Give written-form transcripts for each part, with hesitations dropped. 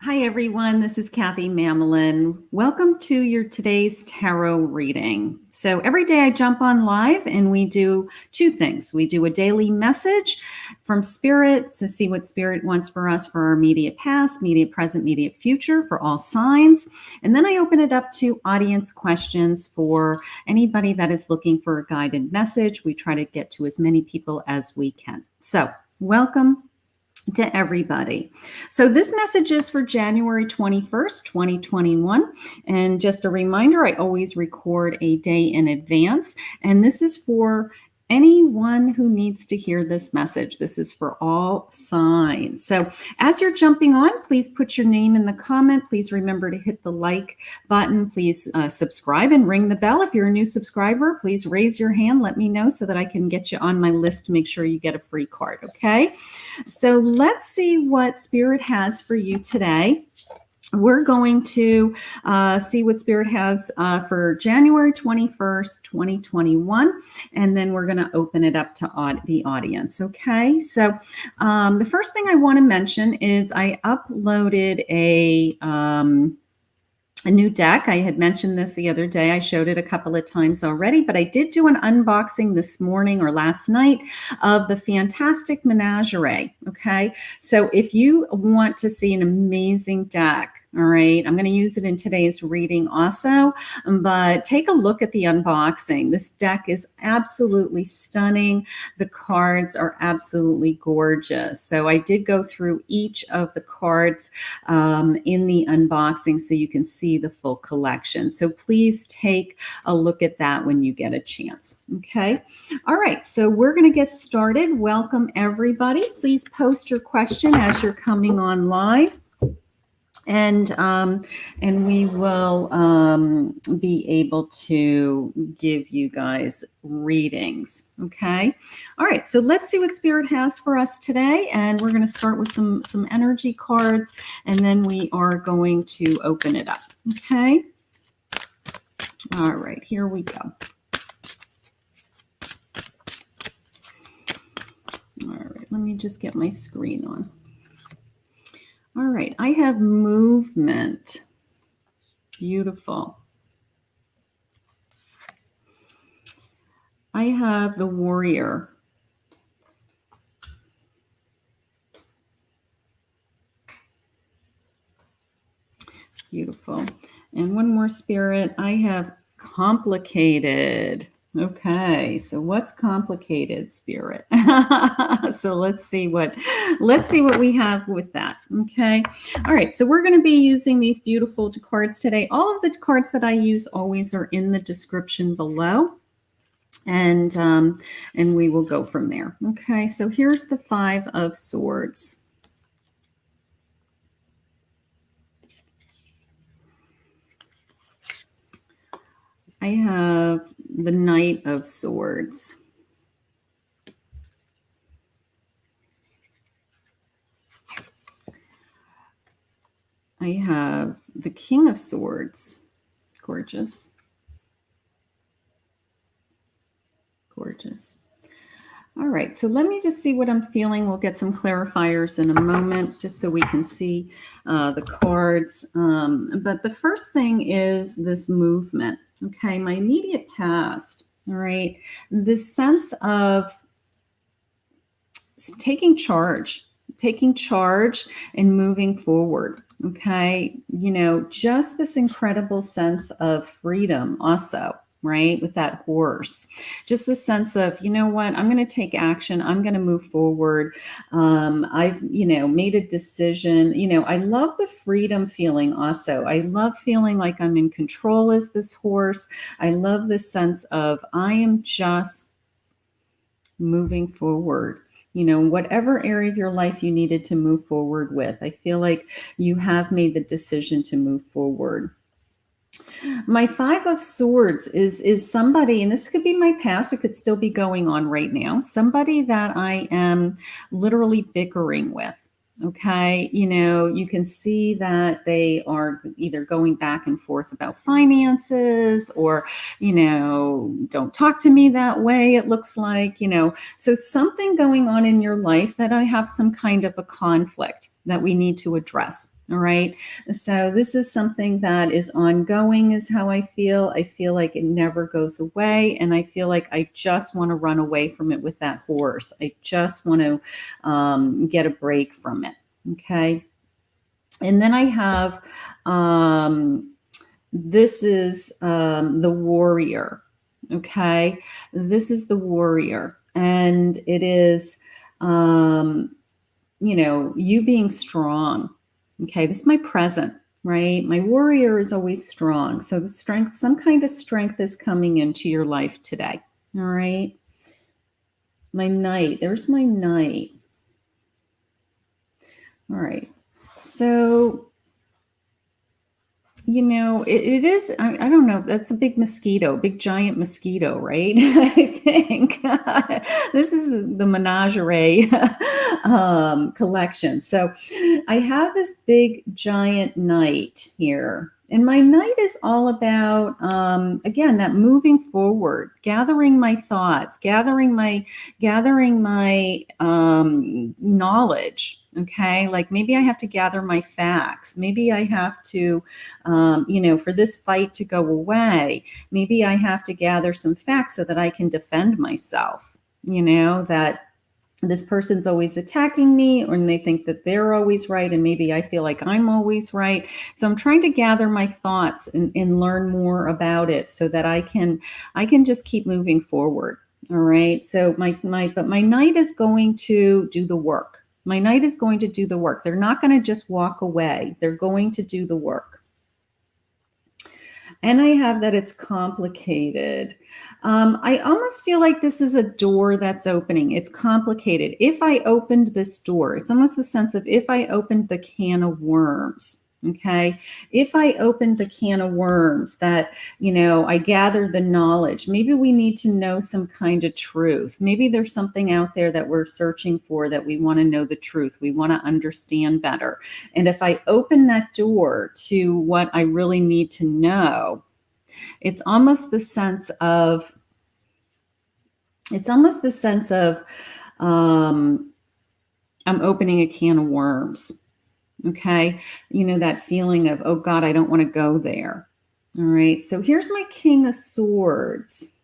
Hi everyone, this is Kathy Mamolen. Welcome to your today's tarot reading. So every day I jump on live and we do two things. We do a daily message from Spirit to see what Spirit wants for us for our immediate past, immediate present, immediate future for all signs. And then I open it up to audience questions for anybody that is looking for a guided message. We try to get to as many people as we can. So welcome to everybody. So this message is for January 21st, 2021. And just a reminder, I always record a day in advance. And this is for anyone who needs to hear this message. This is for all signs. So as you're jumping on, please put your name in the comment. Please remember to hit the like button. Please subscribe and ring the bell. If you're a new subscriber, please raise your hand. Let me know so that I can get you on my list to make sure you get a free card, okay? So let's see what Spirit has for you today. We're going to see what Spirit has for January 21st, 2021, and then we're going to open it up to the audience, okay? So the first thing I want to mention is I uploaded a new deck. I had mentioned this the other day. I showed it a couple of times already, but I did do an unboxing this morning or last night of the fantastic Managerie, okay? So if you want to see an amazing deck, all right, I'm going to use it in today's reading also, but take a look at the unboxing. This deck is absolutely stunning. The cards are absolutely gorgeous. So I did go through each of the cards in the unboxing so you can see the full collection. So please take a look at that when you get a chance. Okay. All right. So we're going to get started. Welcome everybody. Please post your question as you're coming on live. And we will be able to give you guys readings. Okay. All right. So let's see what Spirit has for us today. And we're going to start with some energy cards, and then we are going to open it up. Okay. All right. Here we go. All right. Let me just get my screen on. All right, I have movement. Beautiful. I have the warrior. Beautiful. And one more Spirit. I have complicated. Okay, so what's complicated, Spirit? So let's see what we have with that. Okay. All right, so we're going to be using these beautiful cards today. All of the cards that I use always are in the description below. And we will go from there. Okay, so here's the Five of Swords. I have the Knight of Swords. I have the King of Swords. Gorgeous. Gorgeous. All right, so let me just see what I'm feeling. We'll get some clarifiers in a moment just so we can see the cards. But the first thing is this movement. Okay, my immediate past. All right, this sense of taking charge and moving forward. Okay, you know, just this incredible sense of freedom also. Right, with that horse, just the sense of, you know what, I'm going to take action. I'm going to move forward. I've, made a decision. I love the freedom feeling also. I love feeling like I'm in control as this horse. I love the sense of I am just moving forward. Whatever area of your life you needed to move forward with, I feel like you have made the decision to move forward. My Five of Swords is somebody, and this could be my past, it could still be going on right now, somebody that I am literally bickering with. Okay, you can see that they are either going back and forth about finances or, don't talk to me that way, it looks like, so something going on in your life that I have some kind of a conflict. that we need to address. All right. So this is something that is ongoing, is how I feel. I feel like it never goes away. And I feel like I just want to run away from it with that horse. I just want to get a break from it. Okay. And then I have, this is the warrior. Okay. This is the warrior. And it is, you being strong. Okay, this is my present, right? My warrior is always strong. So the strength, some kind of strength is coming into your life today. All right. My knight, there's my knight. All right. So, it is, I don't know, that's a big mosquito, big giant mosquito, right? I think this is the Managerie collection. So I have this big giant knight here. And my knight is all about, again, that moving forward, gathering my thoughts, gathering my knowledge. Okay, like maybe I have to gather my facts. Maybe I have to, for this fight to go away, maybe I have to gather some facts so that I can defend myself. That this person's always attacking me, or they think that they're always right, and maybe I feel like I'm always right. So I'm trying to gather my thoughts and learn more about it so that I can just keep moving forward. All right. So my knight is going to do the work. My knight is going to do the work. They're not going to just walk away. They're going to do the work. And I have that it's complicated. I almost feel like this is a door that's opening. It's complicated. If I opened this door, it's almost the sense of if I opened the can of worms. Okay. If I opened the can of worms that, I gather the knowledge, maybe we need to know some kind of truth. Maybe there's something out there that we're searching for, that we want to know the truth. We want to understand better. And if I open that door to what I really need to know, it's almost the sense of, I'm opening a can of worms. Okay. That feeling of, oh God, I don't want to go there. All right. So here's my King of Swords.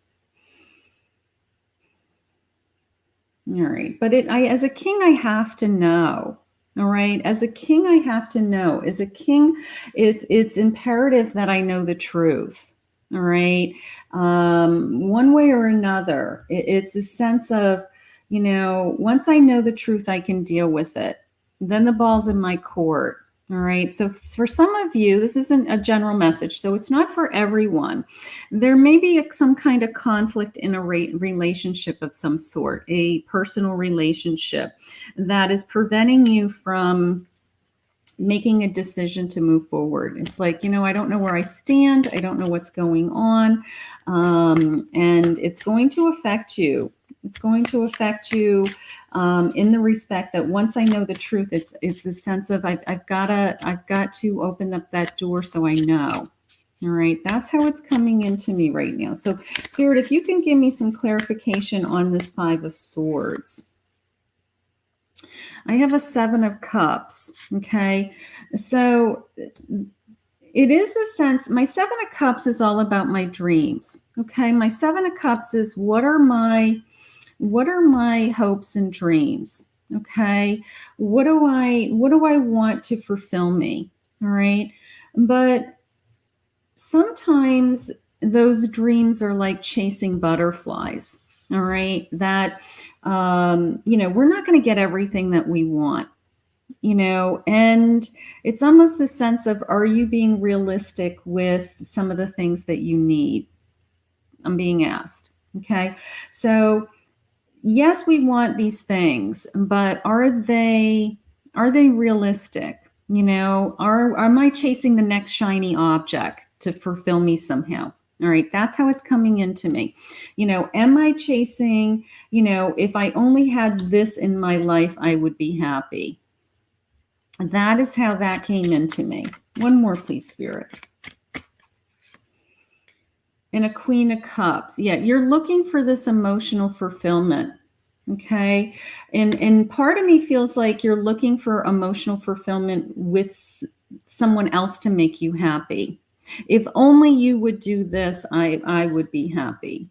All right. But as a king, I have to know. All right. As a king, I have to know. As a king, it's imperative that I know the truth. All right. One way or another, it's a sense of, once I know the truth, I can deal with it. Then the ball's in my court. All right. So for some of you, this isn't a general message, so it's not for everyone. There may be some kind of conflict in a relationship of some sort, a personal relationship that is preventing you from making a decision to move forward. It's like, I don't know where I stand. I don't know what's going on. And it's going to affect you. It's going to affect you in the respect that once I know the truth, it's a sense of I've got to open up that door so I know. All right, that's how it's coming into me right now. So, Spirit, if you can give me some clarification on this Five of Swords. I have a Seven of Cups. Okay, so it is the sense, my Seven of Cups is all about my dreams. Okay, my Seven of Cups is what are my hopes and dreams? Okay, what do I want to fulfill me? All right, but sometimes those dreams are like chasing butterflies. All right, that we're not going to get everything that we want. And it's almost the sense of, are you being realistic with some of the things that you need? I'm being asked. Okay, so yes, we want these things, but are they realistic? Am I chasing the next shiny object to fulfill me somehow? All right, that's how it's coming into me. Am I chasing, if I only had this in my life, I would be happy. That is how that came into me. One more, please, Spirit. And a Queen of Cups. Yeah, you're looking for this emotional fulfillment. Okay. And part of me feels like you're looking for emotional fulfillment with someone else to make you happy. If only you would do this, I would be happy.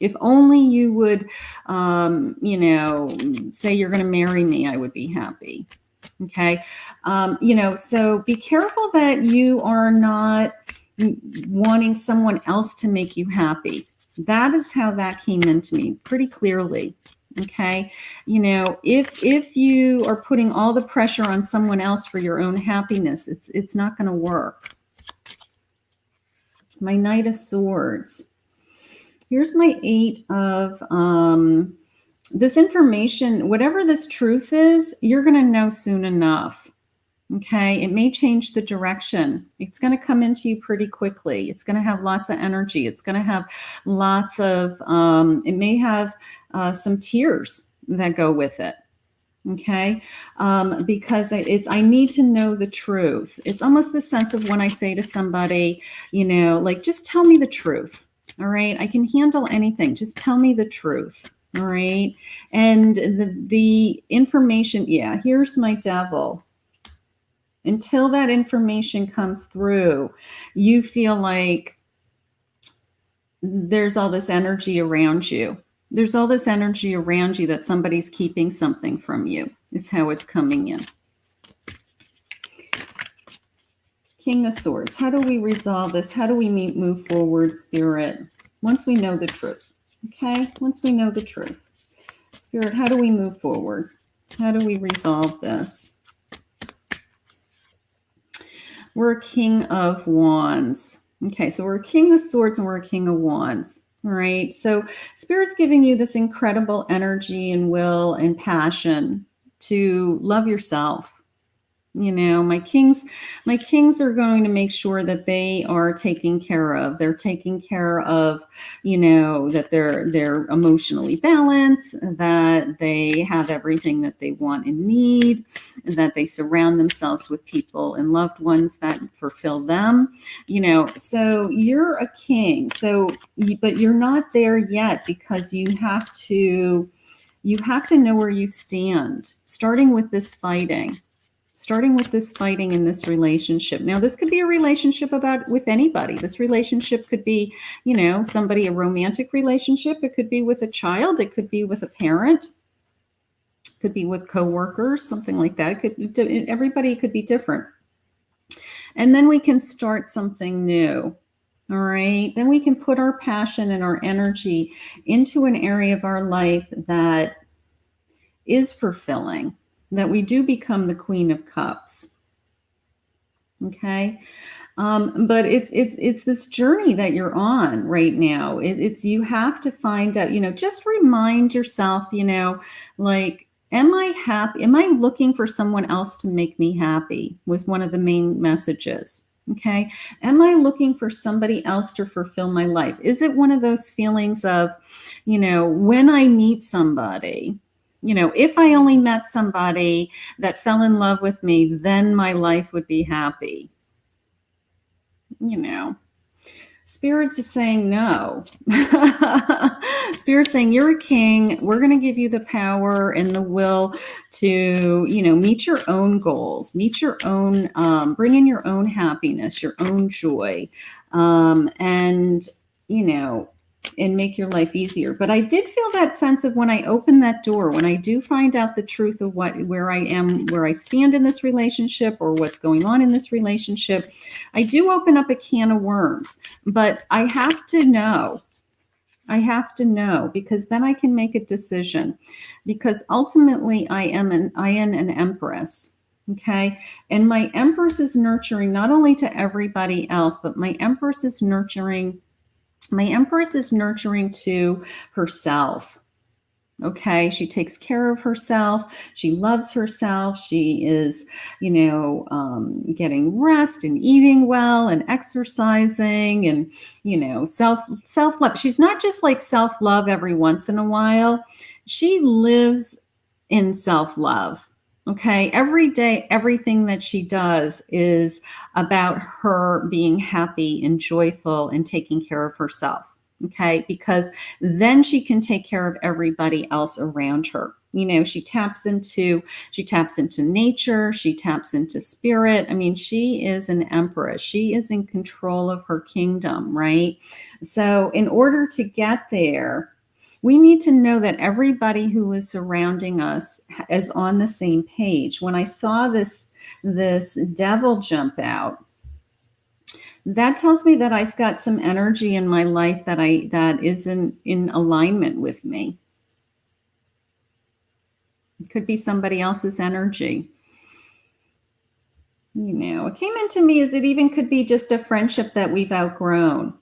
If only you would, say you're going to marry me, I would be happy. Okay. So be careful that you are not wanting someone else to make you happy. That is how that came into me pretty clearly. Okay. If you are putting all the pressure on someone else for your own happiness, it's not going to work. My Knight of Swords. Here's my Eight of this information, whatever this truth is, you're going to know soon enough. Okay. It may change the direction. It's going to come into you pretty quickly. It's going to have lots of energy. It's going to have lots of, it may have some tears that go with it. Okay. Because I need to know the truth. It's almost the sense of when I say to somebody, like, just tell me the truth. All right. I can handle anything. Just tell me the truth. All right. And the information. Yeah. Here's my Devil. Until that information comes through, you feel like there's all this energy around you. There's all this energy around you that somebody's keeping something from you, is how it's coming in. King of Swords. How do we resolve this? How do we move forward, Spirit? Once we know the truth. Okay? Once we know the truth. Spirit, how do we move forward? How do we resolve this? We're a King of Wands. Okay, so we're a King of Swords and we're a King of Wands. All right, so Spirit's giving you this incredible energy and will and passion to love yourself. My kings are going to make sure that they are taken care of. They're taking care of, that they're emotionally balanced, that they have everything that they want and need, that they surround themselves with people and loved ones that fulfill them. So you're a king. But you're not there yet because you have to know where you stand, starting with this fighting in this relationship. Now, this could be a relationship with anybody. This relationship could be, a romantic relationship. It could be with a child. It could be with a parent. It could be with coworkers, something like that. Everybody could be different. And then we can start something new. All right. Then we can put our passion and our energy into an area of our life that is fulfilling, that we do become the Queen of Cups. Okay. But it's this journey that you're on right now. It's you have to find out, just remind yourself, like, am I happy? Am I looking for someone else to make me happy? Was one of the main messages. Okay. Am I looking for somebody else to fulfill my life? Is it one of those feelings of, when I meet somebody, if I only met somebody that fell in love with me, then my life would be happy. Spirits is saying no. Spirits saying you're a king. We're going to give you the power and the will to, meet your own goals, meet your own, bring in your own happiness, your own joy, and make your life easier. But I did feel that sense of when I open that door, when I do find out the truth of where I am, where I stand in this relationship or what's going on in this relationship, I do open up a can of worms. But I have to know. Because then I can make a decision. Because ultimately I am an empress. Okay. And my empress is nurturing not only to everybody else, but my empress is nurturing to herself. Okay. She takes care of herself. She loves herself. She is, getting rest and eating well and exercising and, self-love. She's not just like self-love every once in a while. She lives in self-love. Okay. Every day, everything that she does is about her being happy and joyful and taking care of herself. Okay, because then she can take care of everybody else around her. You know, she taps into nature, she taps into spirit. I mean, she is an empress. She is in control of her kingdom, right? So in order to get there, we need to know that everybody who is surrounding us is on the same page. When I saw this devil jump out, that tells me that I've got some energy in my life that isn't in alignment with me. It could be somebody else's energy. You know, it came into me as it even could be just a friendship that we've outgrown.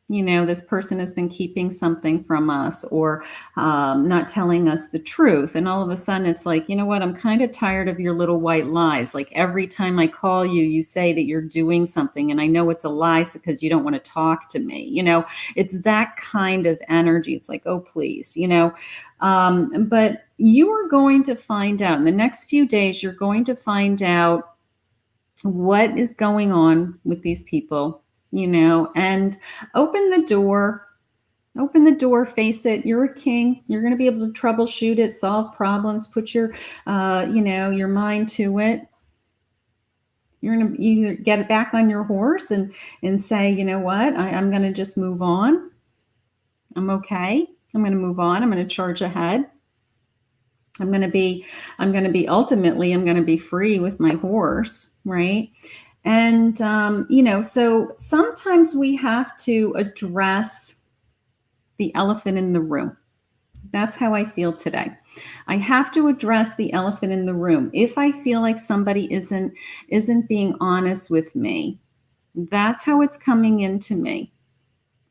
You know, this person has been keeping something from us, or not telling us the truth. And all of a sudden it's like, you know what, I'm kind of tired of your little white lies. Like every time I call you, you say that you're doing something, and I know it's a lie because you don't want to talk to me. You know, it's that kind of energy. It's like, oh, please, you know. But you are going to find out in the next few days, you're going to find out what is going on with these people, you know, and open the door, face it. You're a king. You're going to be able to troubleshoot it, solve problems, put your, you know, your mind to it. You're going to either get it back on your horse and say, you know what, I'm going to just move on. I'm okay. I'm going to move on. I'm going to charge ahead. I'm going to be ultimately, I'm going to be free with my horse, right? And, you know, so sometimes we have to address the elephant in the room. That's how I feel today. I have to address the elephant in the room. If I feel like somebody isn't being honest with me, that's how it's coming into me.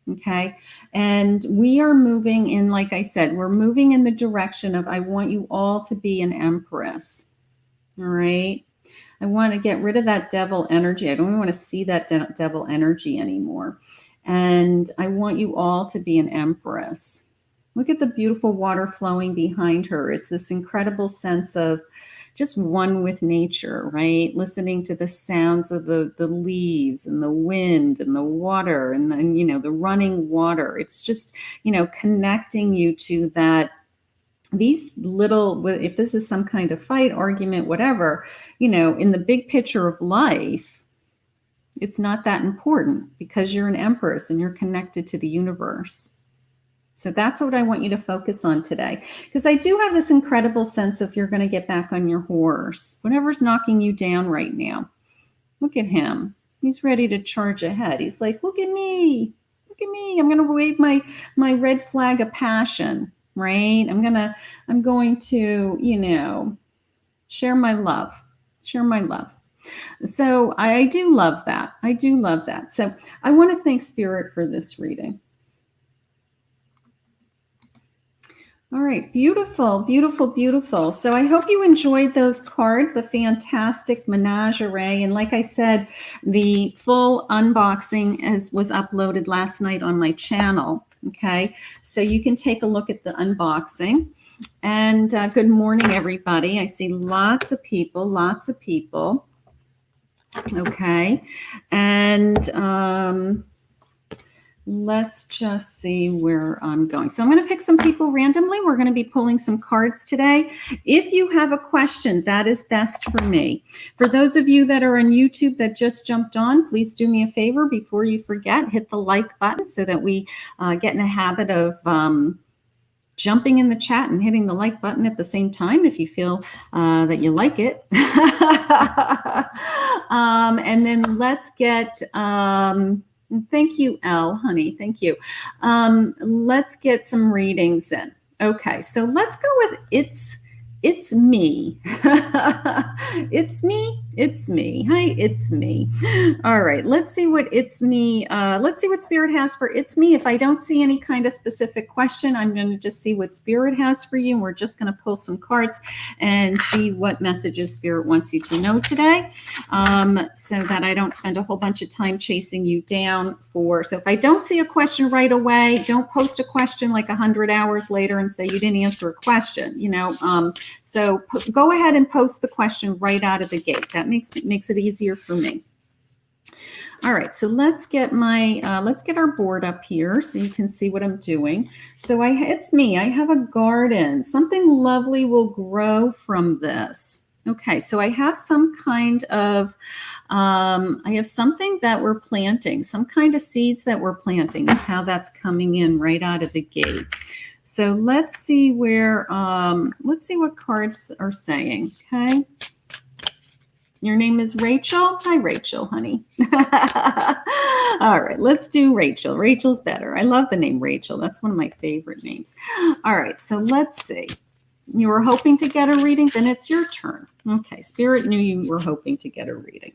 Okay. And we are moving in, like I said, we're moving in the direction of, I want you all to be an empress. All right. I want to get rid of that devil energy. I don't even want to see that devil energy anymore. And I want you all to be an empress. Look at the beautiful water flowing behind her. It's this incredible sense of just one with nature, right? Listening to the sounds of the leaves and the wind and the water and you know, the running water. It's just, you know, connecting you to that. These little, if this is some kind of fight, argument, whatever, you know, in the big picture of life, it's not that important because you're an empress and you're connected to the universe. So that's what I want you to focus on today, because I do have this incredible sense of you're going to get back on your horse. Whatever's knocking you down right now, look at him. He's ready to charge ahead. He's like, look at me. Look at me. I'm going to wave my red flag of passion, right? I'm going to, you know, share my love. So I do love that. So I want to thank Spirit for this reading. All right, beautiful, beautiful, beautiful. So I hope you enjoyed those cards, the fantastic Managerie. And like I said, the full unboxing was uploaded last night on my channel. Okay, so you can take a look at the unboxing. And good morning, everybody. I see lots of people. Okay, and let's just see where I'm going. So I'm going to pick some people randomly. We're going to be pulling some cards today. If you have a question, that is best for me. For those of you that are on YouTube that just jumped on, please do me a favor before you forget, hit the like button so that we get in a habit of jumping in the chat and hitting the like button at the same time if you feel that you like it. And then let's get... thank you, Elle, honey. Thank you. Let's get some readings in. Okay, so let's go with it's me. It's me. Hi, it's me. All right, let's see what it's me. Let's see what Spirit has for it's me. If I don't see any kind of specific question, I'm going to just see what Spirit has for you. And we're just going to pull some cards and see what messages Spirit wants you to know today, so that I don't spend a whole bunch of time chasing you down so if I don't see a question right away, don't post a question like 100 hours later and say you didn't answer a question, you know. So go ahead and post the question right out of the gate. That makes it easier for me. All right, so let's get our board up here so you can see what I'm doing. So it's me. I have a garden. Something lovely will grow from this. Okay, so I have some kind of, I have something that we're planting, some kind of seeds that we're planting. Is how that's coming in right out of the gate. So let's see let's see what cards are saying. Okay. Your name is Rachel? Hi, Rachel, honey. All right, let's do Rachel. Rachel's better. I love the name Rachel. That's one of my favorite names. All right, so let's see. You were hoping to get a reading? Then it's your turn. Okay, Spirit knew you were hoping to get a reading.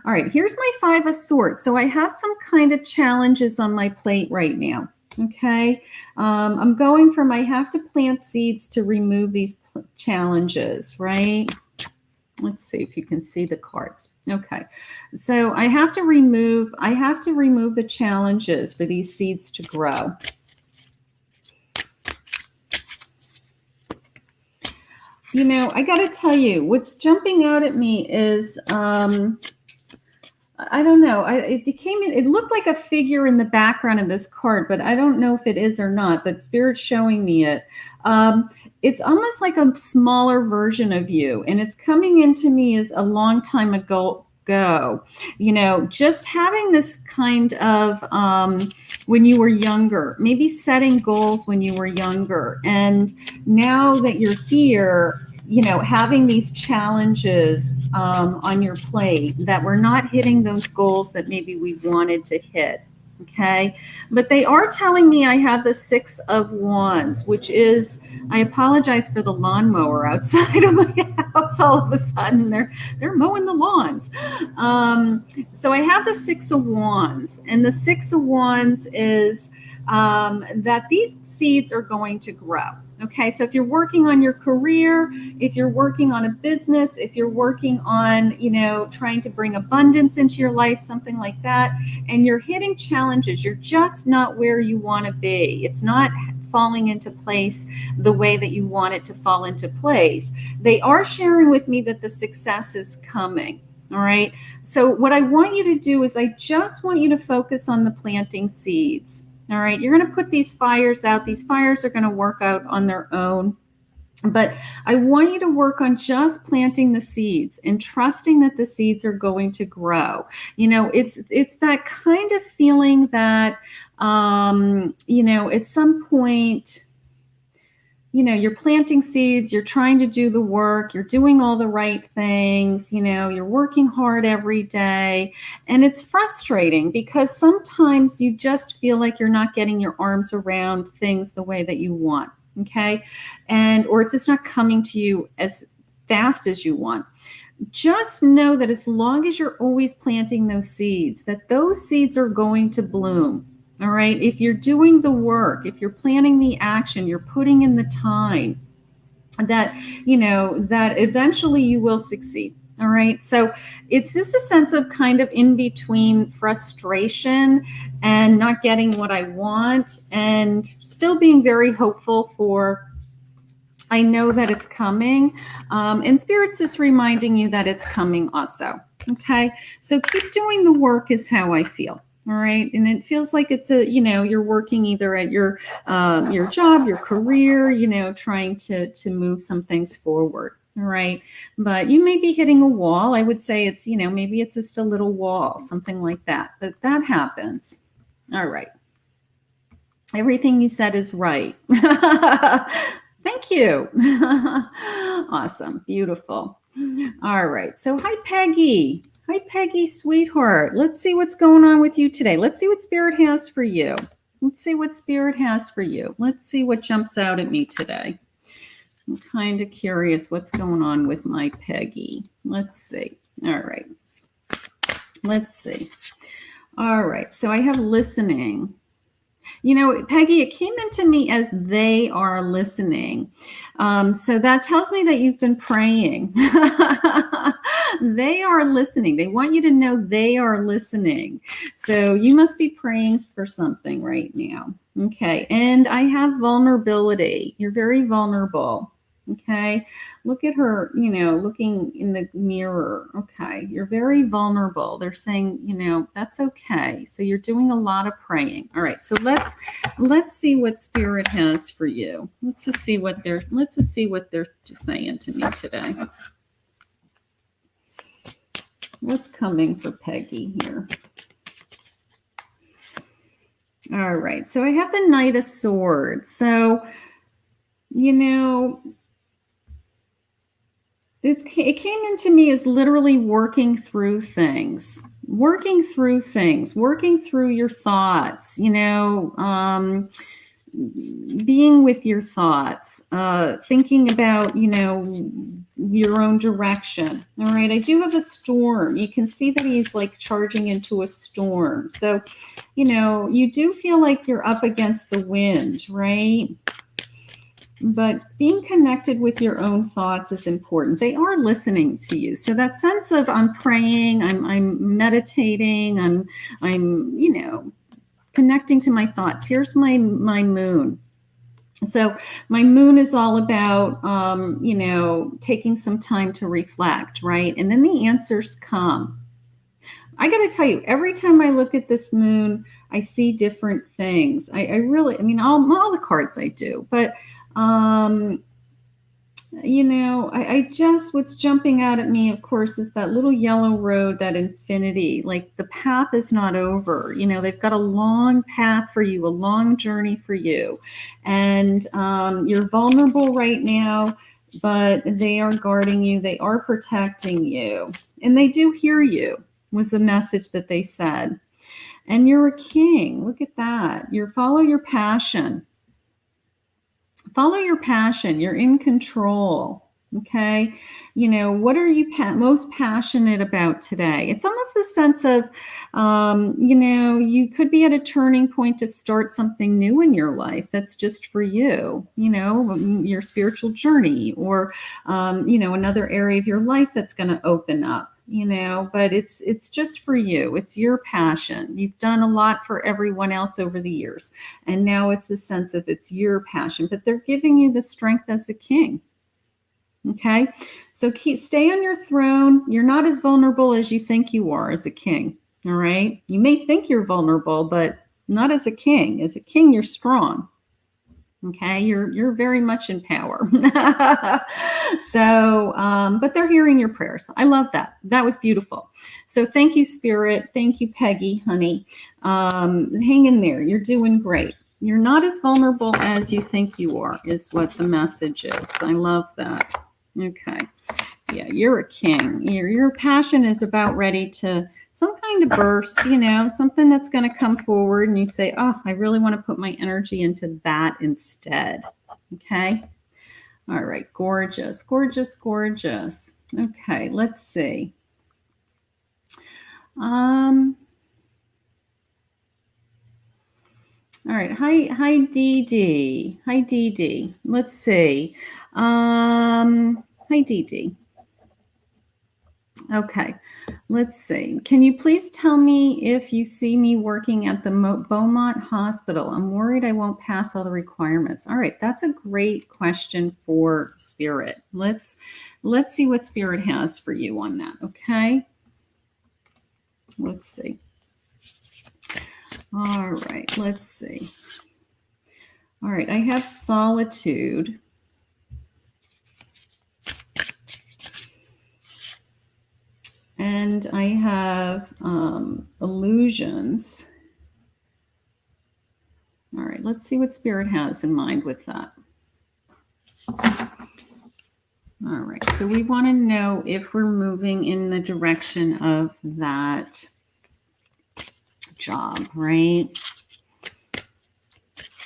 All right, here's my Five of Swords. So I have some kind of challenges on my plate right now. Okay, I'm going from I have to plant seeds to remove these challenges, right? Let's see if you can see the cards. Okay, so I have to remove the challenges for these seeds to grow. You know, I got to tell you, what's jumping out at me is, I don't know. It looked like a figure in the background of this card, but I don't know if it is or not, but Spirit's showing me it. It's almost like a smaller version of you, and it's coming into me as a long time ago. You know, just having this kind of, when you were younger, maybe setting goals when you were younger. And now that you're here, you know, having these challenges on your plate that we're not hitting those goals that maybe we wanted to hit. Okay, but they are telling me I have the Six of Wands, which is, I apologize for the lawnmower outside of my house. All of a sudden, they're mowing the lawns. So I have the Six of Wands, and the Six of Wands is that these seeds are going to grow. Okay, so if you're working on your career, if you're working on a business, if you're working on, you know, trying to bring abundance into your life, something like that, and you're hitting challenges, you're just not where you want to be. It's not falling into place the way that you want it to fall into place. They are sharing with me that the success is coming. All right. So what I want you to do is I just want you to focus on the planting seeds. All right, you're going to put these fires out. These fires are going to work out on their own. But I want you to work on just planting the seeds and trusting that the seeds are going to grow. You know, it's that kind of feeling that, you know, at some point, you know, you're planting seeds, you're trying to do the work, you're doing all the right things, you know, you're working hard every day. And it's frustrating because sometimes you just feel like you're not getting your arms around things the way that you want. Okay. Or it's just not coming to you as fast as you want. Just know that as long as you're always planting those seeds, that those seeds are going to bloom. All right. If you're doing the work, if you're planning the action, you're putting in the time, that, you know, that eventually you will succeed. All right. So it's just a sense of kind of in between frustration and not getting what I want, and still being very hopeful for, I know that it's coming. And Spirit's just reminding you that it's coming also. Okay. So keep doing the work is how I feel. All right. And it feels like it's a, you know, you're working either at your job, your career, you know, trying to move some things forward. All right. But you may be hitting a wall. I would say it's, you know, maybe it's just a little wall, something like that. But that happens. All right. Everything you said is right. Thank you. Awesome. Beautiful. All right. So hi, Peggy. Hi, Peggy, sweetheart. Let's see what's going on with you today. Let's see what Spirit has for you. Let's see what Spirit has for you. Let's see what jumps out at me today. I'm kind of curious what's going on with my Peggy. Let's see. All right. Let's see. All right. So I have listening. You know, Peggy, it came into me as they are listening. So that tells me that you've been praying. They are listening. They want you to know they are listening. So you must be praying for something right now. Okay. And I have vulnerability. You're very vulnerable. Okay. Look at her, looking in the mirror. Okay. You're very vulnerable. They're saying, that's okay. So you're doing a lot of praying. All right. So let's see what spirit has for you. Let's just see what they're saying to me today. What's coming for Peggy here? All right. So I have the Knight of Swords. So, it came into me as literally working through things, working through your thoughts, being with your thoughts, thinking about, your own direction. All right. I do have a storm. You can see that he's like charging into a storm. So, you do feel like you're up against the wind, right? But being connected with your own thoughts is important. They are listening to you. So that sense of I'm praying, I'm meditating, I'm connecting to my thoughts. Here's my moon. So my moon is all about, taking some time to reflect, right? And then the answers come. I got to tell you, every time I look at this moon, I see different things. I really, all the cards I do, but I just, what's jumping out at me, of course, is that little yellow road, that infinity. Like the path is not over. They've got a long path for you, a long journey for you. And you're vulnerable right now, but they are guarding you. They are protecting you. And they do hear you, was the message that they said. And you're a king. Look at that. Follow your passion. Follow your passion. You're in control. Okay. What are you most passionate about today? It's almost the sense of, you could be at a turning point to start something new in your life that's just for you, your spiritual journey, or, another area of your life that's going to open up. But it's just for you. It's your passion. You've done a lot for everyone else over the years. And now it's a sense of it's your passion, but they're giving you the strength as a king. Okay. So stay on your throne. You're not as vulnerable as you think you are as a king. All right. You may think you're vulnerable, but not as a king. As a king, you're strong. Okay, you're very much in power. So, but they're hearing your prayers. I love that. That was beautiful. So thank you, Spirit. Thank you, Peggy, honey. Hang in there. You're doing great. You're not as vulnerable as you think you are, is what the message is. I love that. Okay. Yeah, you're a king. Your passion is about ready to some kind of burst, something that's going to come forward, and you say, oh, I really want to put my energy into that instead. Okay. All right. Gorgeous, gorgeous, gorgeous. Okay. Let's see. All right. Hi, Dee Dee. Hi, Dee Dee. Let's see. Hi, Dee Dee. Okay, let's see. Can you please tell me if you see me working at the Beaumont Hospital? I'm worried I won't pass all the requirements. All right, that's a great question for Spirit. Let's see what Spirit has for you on that, okay? Let's see. All right, let's see. All right, I have solitude. And I have illusions. All right, let's see what Spirit has in mind with that. All right, so we want to know if we're moving in the direction of that job, right?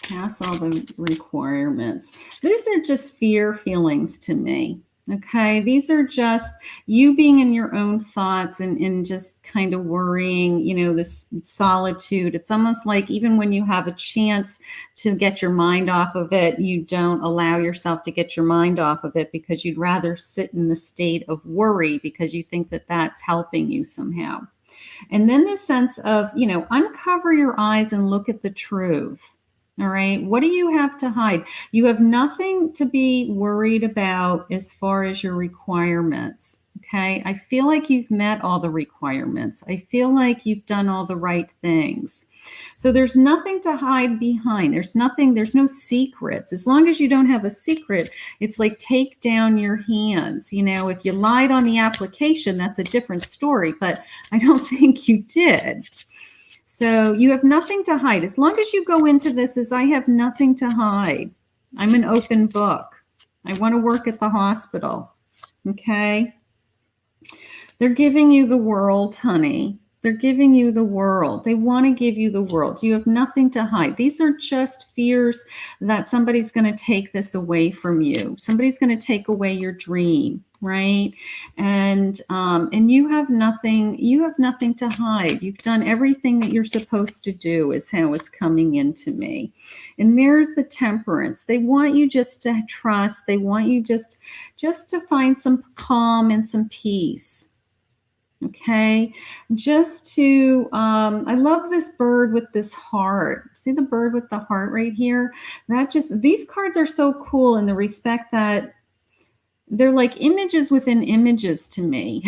Pass all the requirements. These are just fear feelings to me. Okay, these are just you being in your own thoughts and just kind of worrying, this solitude. It's almost like even when you have a chance to get your mind off of it, you don't allow yourself to get your mind off of it because you'd rather sit in the state of worry because you think that that's helping you somehow. And then the sense of, uncover your eyes and look at the truth. All right. What do you have to hide? You have nothing to be worried about as far as your requirements. Okay. I feel like you've met all the requirements. I feel like you've done all the right things. So there's nothing to hide behind. There's no secrets. As long as you don't have a secret, it's like take down your hands. You know, if you lied on the application, that's a different story, but I don't think you did. So you have nothing to hide. As long as you go into this as I have nothing to hide. I'm an open book. I want to work at the hospital. Okay? They're giving you the world, honey. They're giving you the world. They want to give you the world. You have nothing to hide. These are just fears that somebody's going to take this away from you. Somebody's going to take away your dream, right? And you have nothing. You have nothing to hide. You've done everything that you're supposed to do. Is how it's coming into me. And there's the Temperance. They want you just to trust. They want you just to find some calm and some peace. Okay, just to, I love this bird with this heart. See the bird with the heart right here? These cards are so cool in the respect that they're like images within images to me.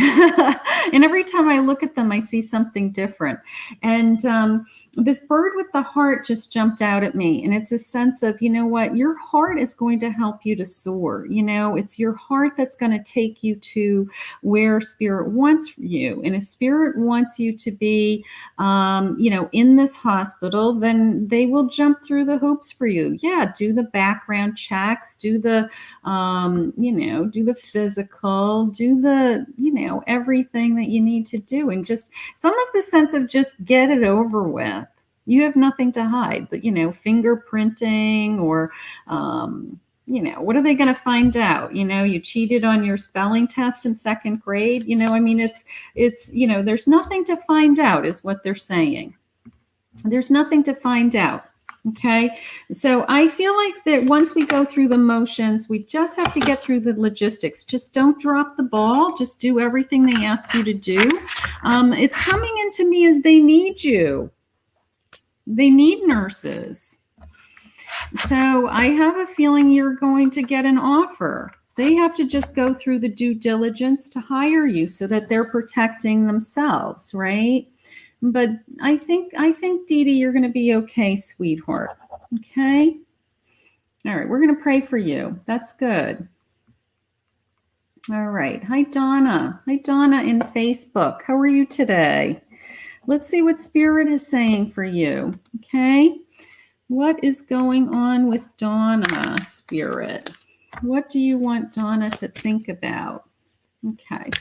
And every time I look at them, I see something different. And this bird with the heart just jumped out at me. And it's a sense of, you know what, your heart is going to help you to soar. You know, it's your heart that's going to take you to where Spirit wants you. And if Spirit wants you to be, you know, in this hospital, then they will jump through the hoops for you. Yeah, do the background checks, do the, you know, do the physical, do the, you know, everything that you need to do. And just, it's almost the sense of just get it over with. You have nothing to hide, but, you know, fingerprinting or, you know, what are they going to find out? You know, you cheated on your spelling test in 2nd grade. You know, I mean, it's, you know, there's nothing to find out is what they're saying. There's nothing to find out. Okay, so I feel like that once we go through the motions, we just have to get through the logistics. Just don't drop the ball. Just do everything they ask you to do. It's coming into me as they need you. They need nurses. So I have a feeling you're going to get an offer. They have to just go through the due diligence to hire you so that they're protecting themselves, right? But I think, Dee Dee, you're going to be okay, sweetheart. Okay? All right, we're going to pray for you. That's good. All right. Hi, Donna. Hi, Donna in Facebook. How are you today? Let's see what Spirit is saying for you. Okay? What is going on with Donna, Spirit? What do you want Donna to think about? Okay.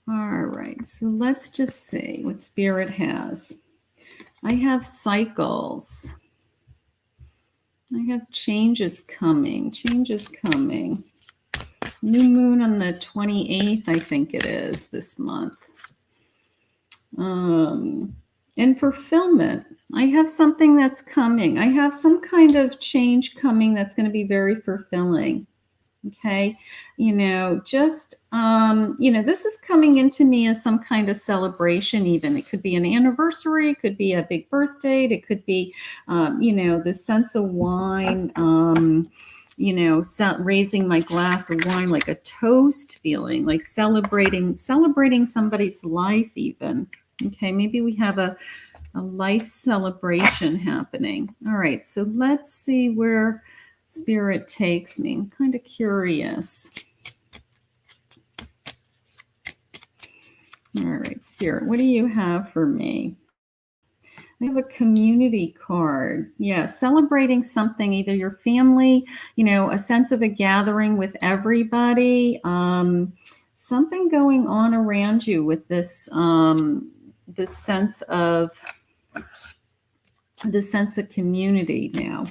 All right, so let's just see what Spirit has. I have cycles. I have changes coming. New moon on the 28th, I think it is, this month. And fulfillment. I have something that's coming. I have some kind of change coming that's going to be very fulfilling. Okay, you know, just, you know, this is coming into me as some kind of celebration even. It could be an anniversary, it could be a big birthday, it could be, you know, the sense of wine, you know, raising my glass of wine like a toast feeling, like celebrating somebody's life even. Okay, maybe we have a life celebration happening. All right, so let's see where Spirit takes me. I'm kind of curious. All right, Spirit, what do you have for me? I have a community card. Yeah, celebrating something, either your family, you know, a sense of a gathering with everybody, something going on around you with this, this sense of community now.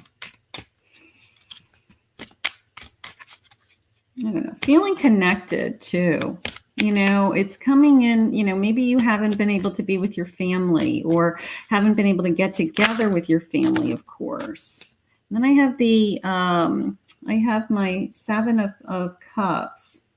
I don't know, feeling connected too. You know, it's coming in, you know, maybe you haven't been able to be with your family or haven't been able to get together with your family, of course. And then I have the, I have my 7 of Cups.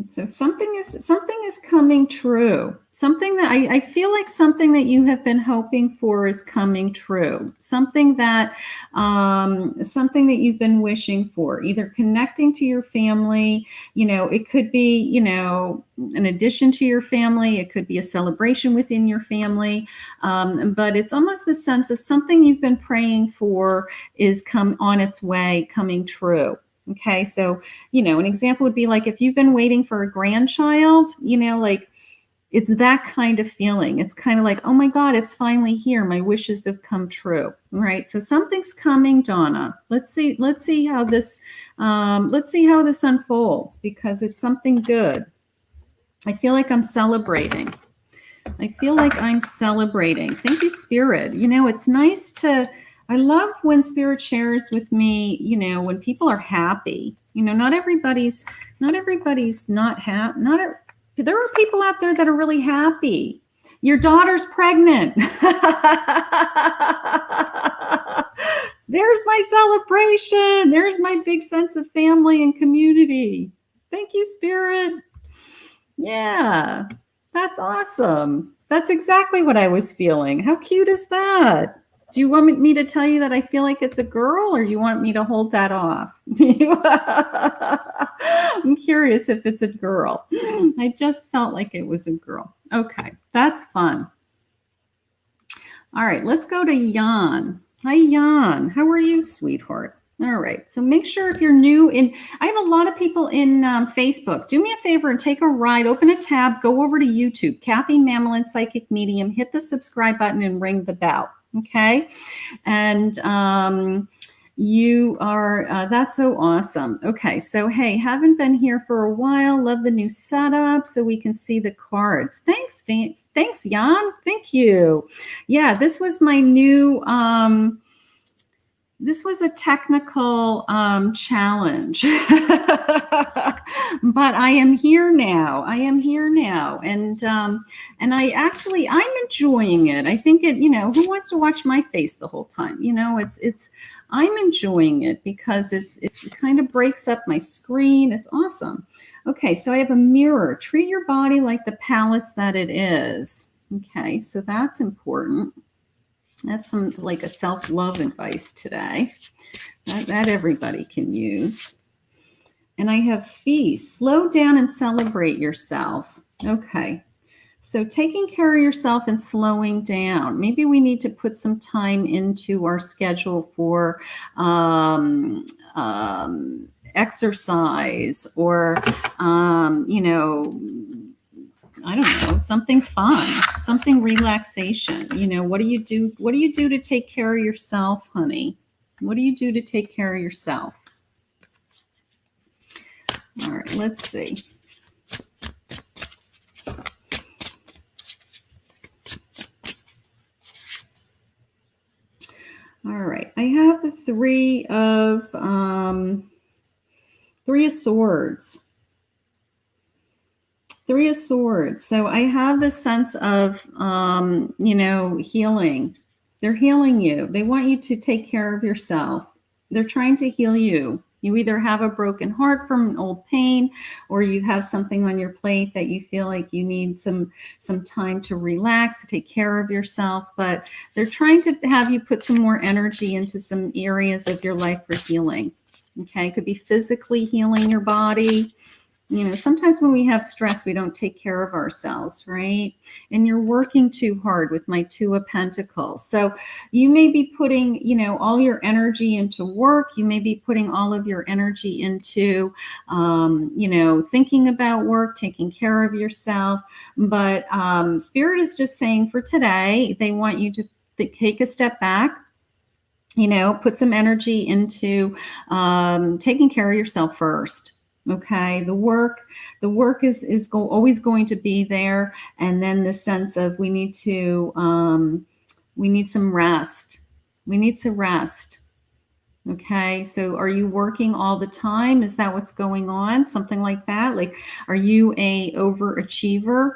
So something is coming true. Something that I feel like something that you have been hoping for is coming true. Something that you've been wishing for, either connecting to your family. It could be, an addition to your family. It could be a celebration within your family. But it's almost the sense of something you've been praying for is come on its way, coming true. Okay, so, an example would be like if you've been waiting for a grandchild, like it's that kind of feeling. It's kind of like, oh my God, it's finally here. My wishes have come true. Right. So something's coming, Donna. Let's see how this unfolds, because it's something good. I feel like I'm celebrating. Thank you, Spirit. It's nice I love when Spirit shares with me, when people are happy. Not everybody's not happy. There are people out there that are really happy. Your daughter's pregnant. There's my celebration. There's my big sense of family and community. Thank you, Spirit. Yeah, that's awesome. That's exactly what I was feeling. How cute is that? Do you want me to tell you that I feel like it's a girl, or you want me to hold that off? I'm curious if it's a girl. I just felt like it was a girl. Okay, that's fun. All right, let's go to Jan. Hi, Jan. How are you, sweetheart? All right, so make sure if you're new I have a lot of people in Facebook. Do me a favor and take a ride, open a tab, go over to YouTube, Kathy Mamolen, Psychic Medium, hit the subscribe button and ring the bell. Okay. And you are, that's so awesome. Okay. So, hey, haven't been here for a while. Love the new setup so we can see the cards. Thanks, Jan. Thank you. Yeah, this was my new, this was a technical challenge, but I am here now. And I'm enjoying it. I think it, who wants to watch my face the whole time? I'm enjoying it because it kind of breaks up my screen. It's awesome. Okay, so I have a mirror. Treat your body like the palace that it is. Okay, so that's important. That's some like a self-love advice today that everybody can use. And I have feast. Slow down and celebrate yourself. Okay. So taking care of yourself and slowing down. Maybe we need to put some time into our schedule for exercise or, I don't know, something fun, something relaxation. What do you do? What do you do to take care of yourself, honey? What do you do to take care of yourself? All right, let's see. All right, I have the three of Swords. Three of Swords. So I have this sense of, healing. They're healing you. They want you to take care of yourself. They're trying to heal you. You either have a broken heart from an old pain, or you have something on your plate that you feel like you need some time to relax, to take care of yourself. But they're trying to have you put some more energy into some areas of your life for healing. Okay, it could be physically healing your body. Sometimes when we have stress, we don't take care of ourselves, right? And you're working too hard with my Two of Pentacles. So you may be putting, all your energy into work. You may be putting all of your energy into, thinking about work, taking care of yourself. But Spirit is just saying for today, they want you to take a step back. Put some energy into taking care of yourself first. Okay, the work is always going to be there, and then the sense of we need some rest. We need to rest. Okay, so are you working all the time? Is that what's going on? Something like that? Like, are you a overachiever?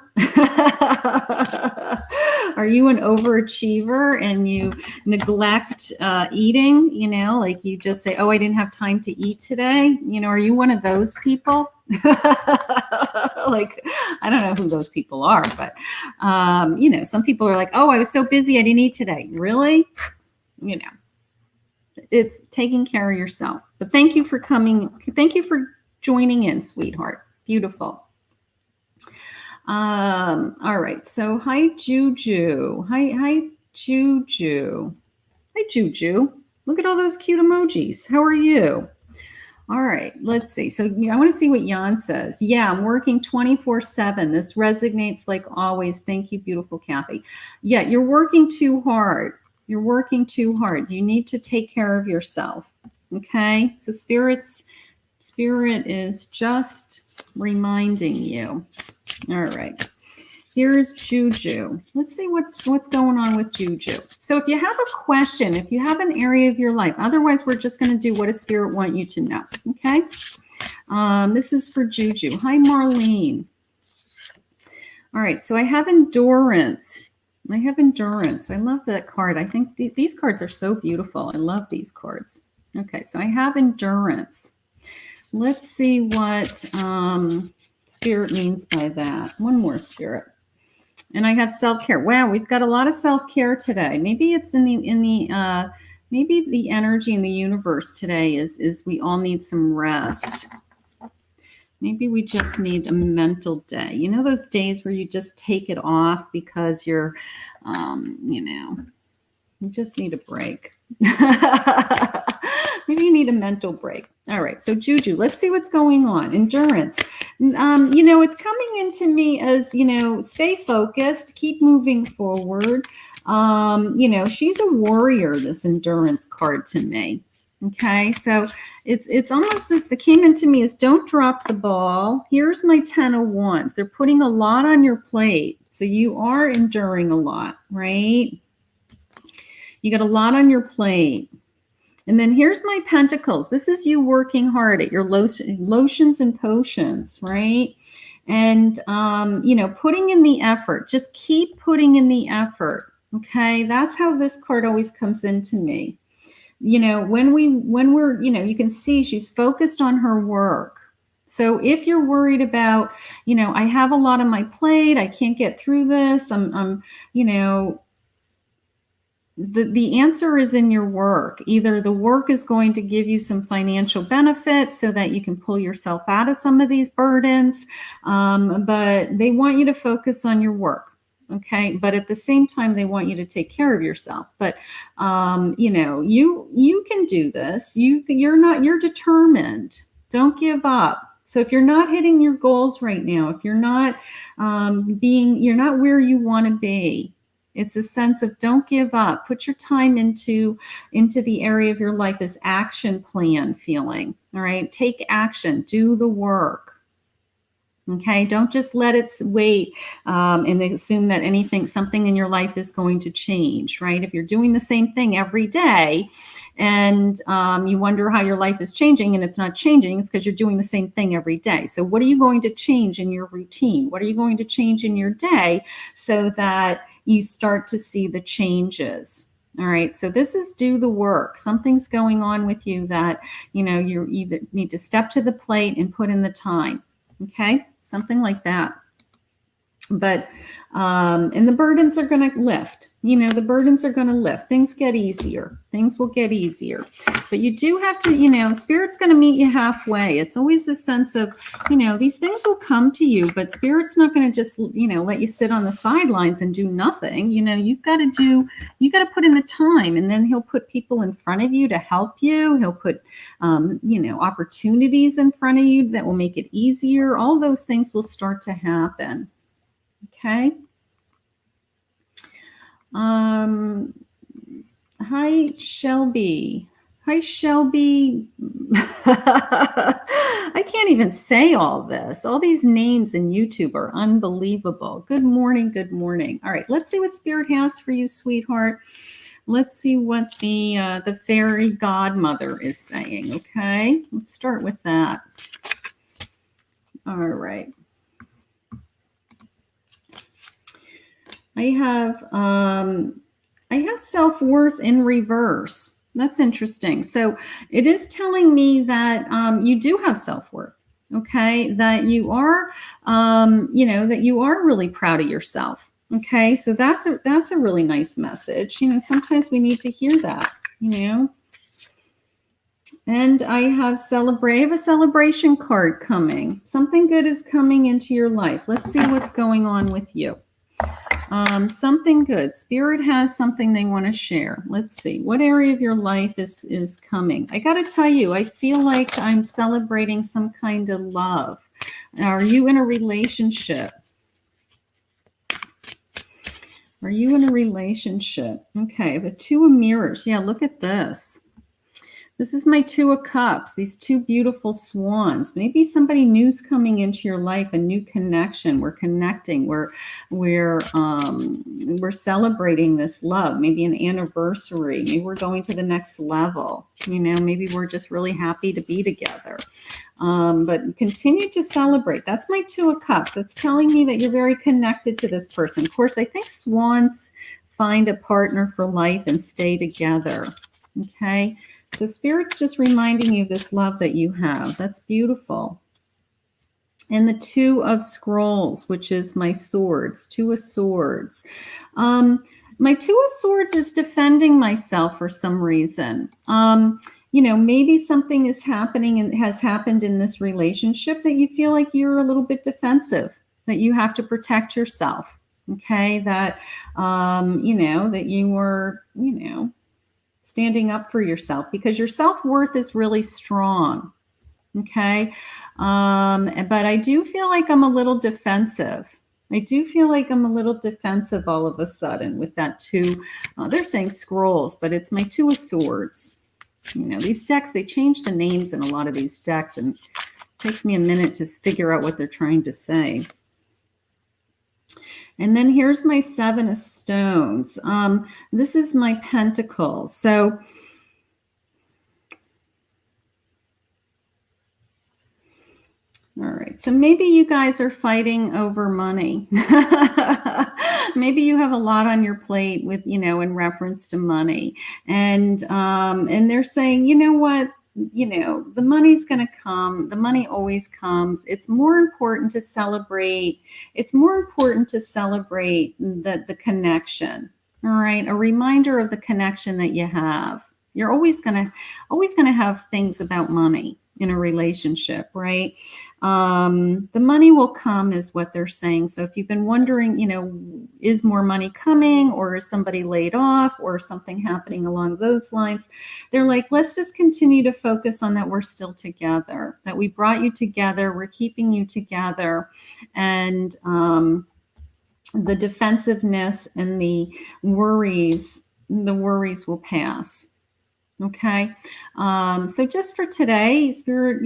Are you an overachiever and you neglect eating? Like you just say, oh, I didn't have time to eat today. Are you one of those people? Like, I don't know who those people are, but, you know, some people are like, oh, I was so busy, I didn't eat today. Really? You know, it's taking care of yourself. But thank you for coming. Thank you for joining in, sweetheart. Beautiful. All right. So hi, Juju. Hi, Juju. Hi, Juju. Look at all those cute emojis. How are you? All right, let's see. So I want to see what Jan says. Yeah, I'm working 24/7. This resonates like always. Thank you, beautiful Kathy. Yeah, you're working too hard. You're working too hard. You need to take care of yourself. Okay? So spirit is just reminding you. All right. Here's Juju. Let's see what's going on with Juju. So if you have a question, if you have an area of your life, otherwise we're just going to do what does Spirit want you to know. Okay. This is for Juju. Hi, Marlene. All right. So I have endurance. I have endurance. I love that card. I think these cards are so beautiful. I love these cards. Okay. So I have endurance. Let's see what Spirit means by that. One more, Spirit. And I have self-care. Wow, we've got a lot of self-care today. Maybe it's maybe the energy in the universe today is we all need some rest. Maybe we just need a mental day. You know those days where you just take it off because you're, you know, you just need a break. Maybe you need a mental break. All right. So Juju, let's see what's going on. Endurance. You know, it's coming into me as, you know, stay focused, keep moving forward. You know, she's a warrior, this endurance card to me. Okay. So it's almost this, it came into me as don't drop the ball. Here's my 10 of Wands. They're putting a lot on your plate. So you are enduring a lot, right? You got a lot on your plate. And then here's my pentacles. This is you working hard at your lotions and potions, right? And, you know, putting in the effort. Just keep putting in the effort, okay? That's how this card always comes into me. You know, when we're, you know, you can see she's focused on her work. So if you're worried about, you know, I have a lot on my plate, I can't get through this, I'm you know, the answer is in your work. Either the work is going to give you some financial benefit so that you can pull yourself out of some of these burdens, but they want you to focus on your work. Okay. But at the same time, they want you to take care of yourself. But, you know, you can do this. You're determined. Don't give up. So if you're not hitting your goals right now, if you're not you're not where you want to be, it's a sense of don't give up. Put your time into the area of your life, this action plan feeling. All right. Take action. Do the work. Okay. Don't just let it wait and assume that something in your life is going to change, right? If you're doing the same thing every day and you wonder how your life is changing and it's not changing, it's because you're doing the same thing every day. So what are you going to change in your routine? What are you going to change in your day so that you start to see the changes? All right. So this is do the work. Something's going on with you that, you know, you either need to step to the plate and put in the time. Okay. Something like that. But, and the burdens are going to lift, you know, the burdens are going to lift. Things get easier. Things will get easier. But you do have to, you know, Spirit's going to meet you halfway. It's always the sense of, you know, these things will come to you, but Spirit's not going to just, you know, let you sit on the sidelines and do nothing. You know, you got to put in the time, and then he'll put people in front of you to help you. He'll put, you know, opportunities in front of you that will make it easier. All those things will start to happen. Okay. Hi, Shelby. Hi, Shelby. I can't even say all this. All these names in YouTube are unbelievable. Good morning. Good morning. All right. Let's see what Spirit has for you, sweetheart. Let's see what the Faery Godmother is saying. Okay. Let's start with that. All right. I have self-worth in reverse. That's interesting. So it is telling me that you do have self-worth. okay, that you are, that you are really proud of yourself. Okay, so that's a really nice message. Sometimes we need to hear that. And I have a celebration card coming. Something good is coming into your life. Let's see what's going on with you. Something good. Spirit has something they want to share. Let's see. What area of your life is coming? I got to tell you, I feel like I'm celebrating some kind of love. Are you in a relationship? Are you in a relationship? Okay, the Two of Mirrors. Yeah, look at this. This is my Two of Cups, these two beautiful swans. Maybe somebody new's coming into your life, a new connection. We're connecting. We're celebrating this love. Maybe an anniversary. Maybe we're going to the next level. Maybe we're just really happy to be together. But continue to celebrate. That's my Two of Cups. That's telling me that you're very connected to this person. Of course, I think swans find a partner for life and stay together. Okay. So Spirit's just reminding you of this love that you have. That's beautiful. And the Two of Scrolls, which is my swords, Two of Swords. My Two of Swords is defending myself for some reason. Maybe something is happening and has happened in this relationship that you feel like you're a little bit defensive, that you have to protect yourself. Okay, that, that you were, standing up for yourself because your self-worth is really strong. Okay. But I do feel like I'm a little defensive. All of a sudden with that two. They're saying scrolls, but it's my Two of Swords. These decks, they change the names in a lot of these decks, and it takes me a minute to figure out what they're trying to say. And then here's my Seven of Stones. This is my Pentacles. So all right. So maybe you guys are fighting over money. Maybe you have a lot on your plate with, in reference to money. And they're saying, you know what? The money's going to come. The money always comes. It's more important to celebrate. The connection. All right. A reminder of the connection that you have. You're always going to have things about money in a relationship, right? The money will come is what they're saying. So if you've been wondering, is more money coming, or is somebody laid off, or something happening along those lines, they're like, let's just continue to focus on that we're still together, that we brought you together, we're keeping you together, and the defensive-ness and the worries will pass. Okay. So just for today, Spirit,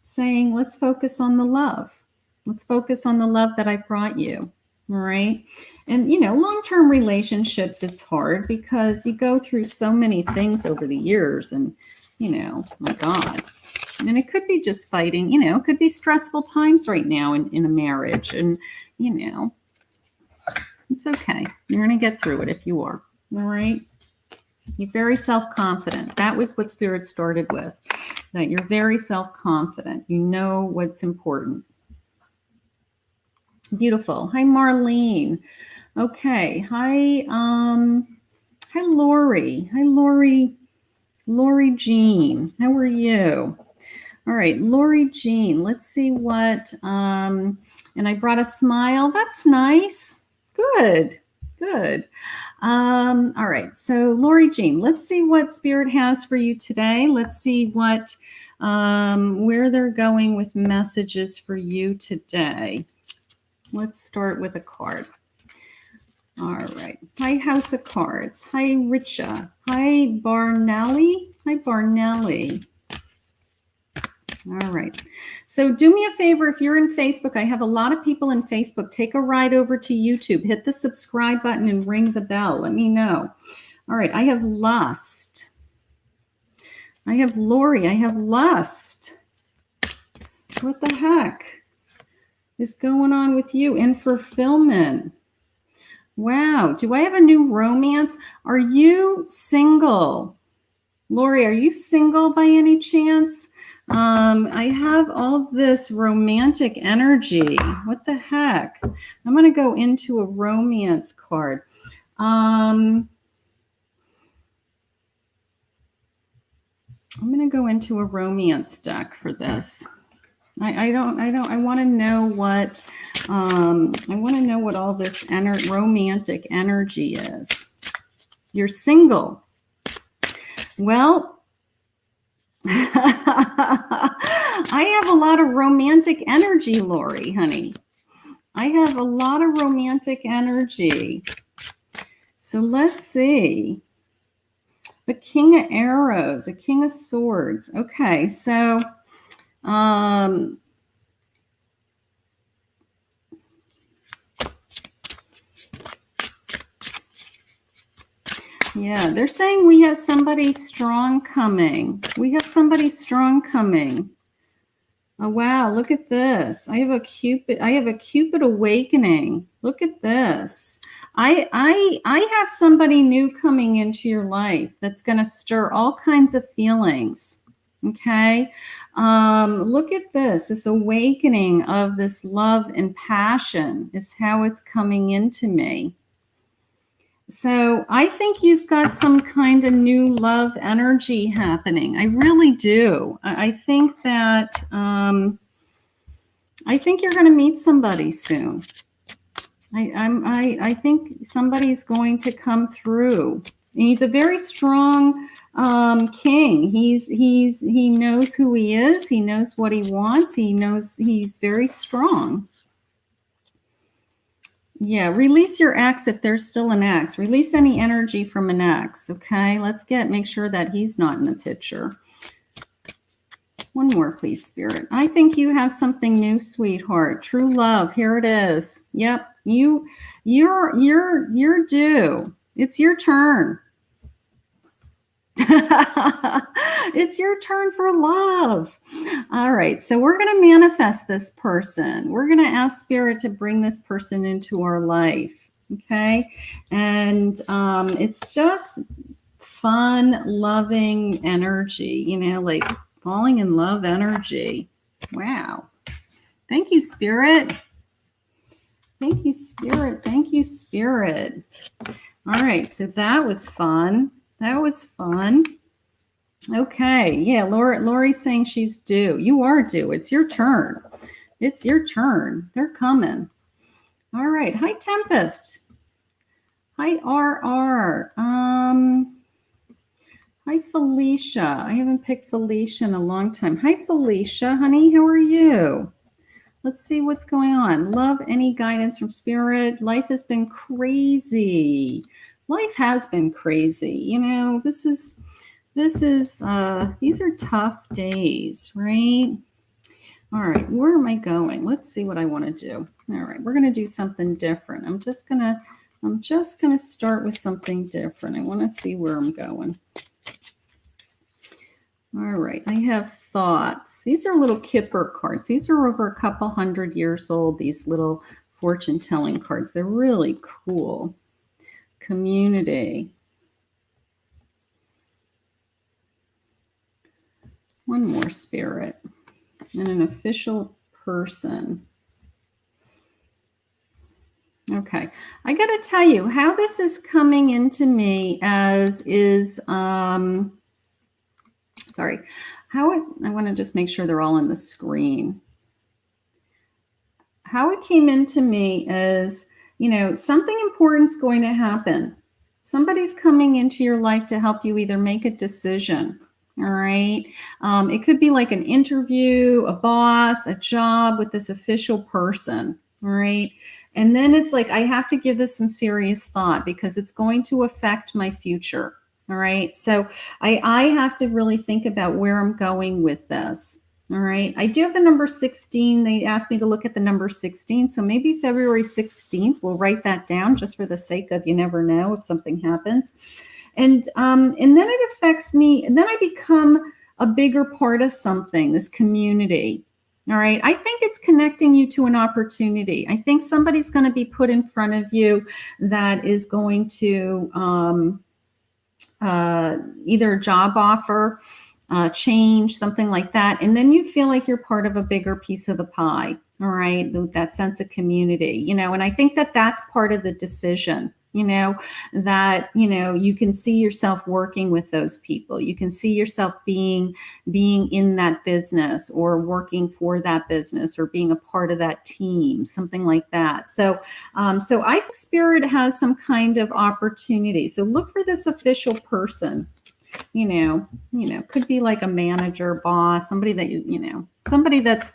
saying, let's focus on the love. Let's focus on the love that I brought you. All right. And, long-term relationships, it's hard because you go through so many things over the years and, my God. And it could be just fighting, it could be stressful times right now in a marriage. And, it's okay. You're going to get through it if you are. All right. You're very self-confident. That was what Spirit started with, that you're very self-confident. You know what's important. Beautiful. Hi, Marlene. Okay. Hi, Lori. Hi, Lori Jean. How are you? All right, Lori Jean. Let's see what, and I brought a smile. That's nice. Good. All right, so Lori Jean, let's see what Spirit has for you today. Let's see what, where they're going with messages for you today. Let's start with a card. All right. Hi, House of Cards. Hi, Richa. Hi, Barnelli. Hi, Barnelli. All right. So do me a favor, if you're in Facebook, I have a lot of people in Facebook. Take a ride over to YouTube. Hit the subscribe button and ring the bell. Let me know. All right. I have Lust. I have Lori. I have Lust. What the heck is going on with you? And fulfillment. Wow. Do I have a new romance? Are you single? Lori, are you single by any chance? I have all this romantic energy. What the heck? I'm going to go into a romance card. I'm going to go into a romance deck for this. I want to know what, I want to know what all this romantic energy is. You're single. Well, I have a lot of romantic energy, Lori, honey. I have a lot of romantic energy. So let's see. The King of Arrows, a King of Swords. Okay, so yeah, they're saying we have somebody strong coming. We have somebody strong coming. Oh wow, look at this. I have a Cupid awakening. Look at this. I have somebody new coming into your life that's going to stir all kinds of feelings. Okay. Look at this awakening of this love and passion is how it's coming into me. So I think you've got some kind of new love energy happening. I really do. I think that I think you're going to meet somebody soon. I think somebody's going to come through. And he's a very strong king. He knows who he is. He knows what he wants. He knows he's very strong. Yeah, release your ex if there's still an ex. Release any energy from an ex, okay? Let's make sure that he's not in the picture. One more, please, Spirit. I think you have something new, sweetheart. True love. Here it is. Yep, you're due. It's your turn. It's your turn for love. All right, so we're going to manifest this person. We're going to ask Spirit to bring this person into our life, okay? And it's just fun, loving energy, you know, like falling in love energy. Wow. Thank you, Spirit. Thank you, Spirit. Thank you, Spirit. All right, so that was fun. That was fun. Okay, yeah, Lori's saying she's due. You are due. It's your turn. It's your turn. They're coming. All right. Hi, Tempest. Hi, RR. Hi, Felicia. I haven't picked Felicia in a long time. Hi, Felicia, honey. How are you? Let's see what's going on. Love any guidance from Spirit. Life has been crazy. Life has been crazy. You know, these are tough days, right? All right, where am I going? Let's see what I want to do. All right, we're going to do something different. I'm just going to start with something different. I want to see where I'm going. All right, I have thoughts. These are little Kipper cards. These are over a couple 100 years old, these little fortune-telling cards. They're really cool. Community. One more, Spirit. And an official person. Okay, I got to tell you how this is coming into me I want to just make sure they're all on the screen. How it came into me is, you know, something important's going to happen. Somebody's coming into your life to help you either make a decision. All right. It could be like an interview, a boss, a job with this official person. All right. And then it's like, I have to give this some serious thought because it's going to affect my future. All right. So I have to really think about where I'm going with this. All right. I do have the number 16. They asked me to look at the number 16. So maybe February 16th, we'll write that down just for the sake of, you never know if something happens. And then it affects me. And then I become a bigger part of something, this community. All right. I think it's connecting you to an opportunity. I think somebody's going to be put in front of you that is going to either a job offer, change, something like that. And then you feel like you're part of a bigger piece of the pie. All right. That sense of community, and I think that that's part of the decision, that, you can see yourself working with those people. You can see yourself being in that business or working for that business or being a part of that team, something like that. So I think Spirit has some kind of opportunity. So look for this official person. Could be like a manager, boss, somebody that somebody that's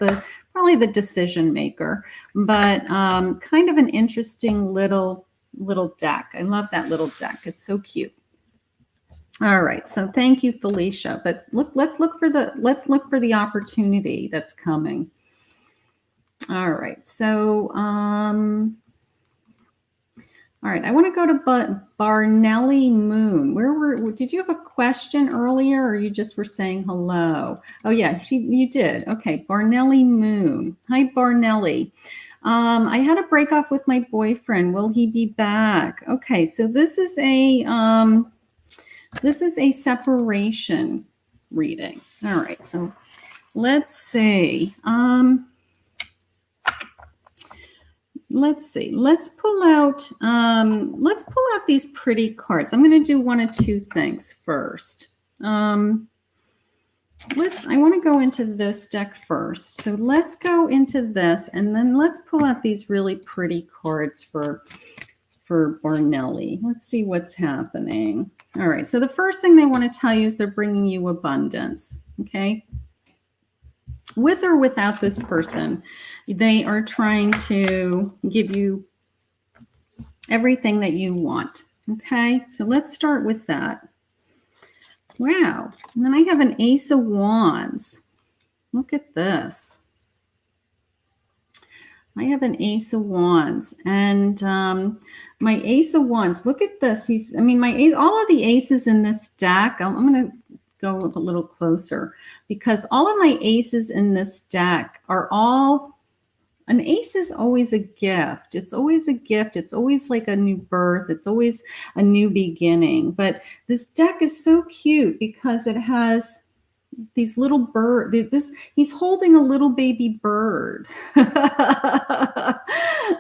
probably the decision maker, but kind of an interesting little deck. I love that little deck. It's so cute. All right, so thank you, Felicia. But let's look for the opportunity that's coming. All right, so all right, I want to go to Barnelli Moon. Did you have a question earlier, or you just were saying hello? Oh yeah, you did. Okay, Barnelli Moon. Hi, Barnelli. I had a break off with my boyfriend. Will he be back? Okay, so this is a separation reading. All right, so let's see. Let's see. Let's pull out these pretty cards. I'm going to do one of two things first. I want to go into this deck first. So let's go into this, and then let's pull out these really pretty cards for Barnelli. Let's see what's happening. All right. So the first thing they want to tell you is they're bringing you abundance. Okay. With or without this person, they are trying to give you everything that you want. Okay, so let's start with that. Wow. And then I have an Ace of Wands. Look at this. I have an Ace of Wands, and my Ace of Wands. Look at this. All of the aces in this deck. I'm going to go a little closer, because all of my aces in this deck are all, an ace is always a gift. It's always a gift. It's always like a new birth. It's always a new beginning. But this deck is so cute because it has these little bird. He's holding a little baby bird.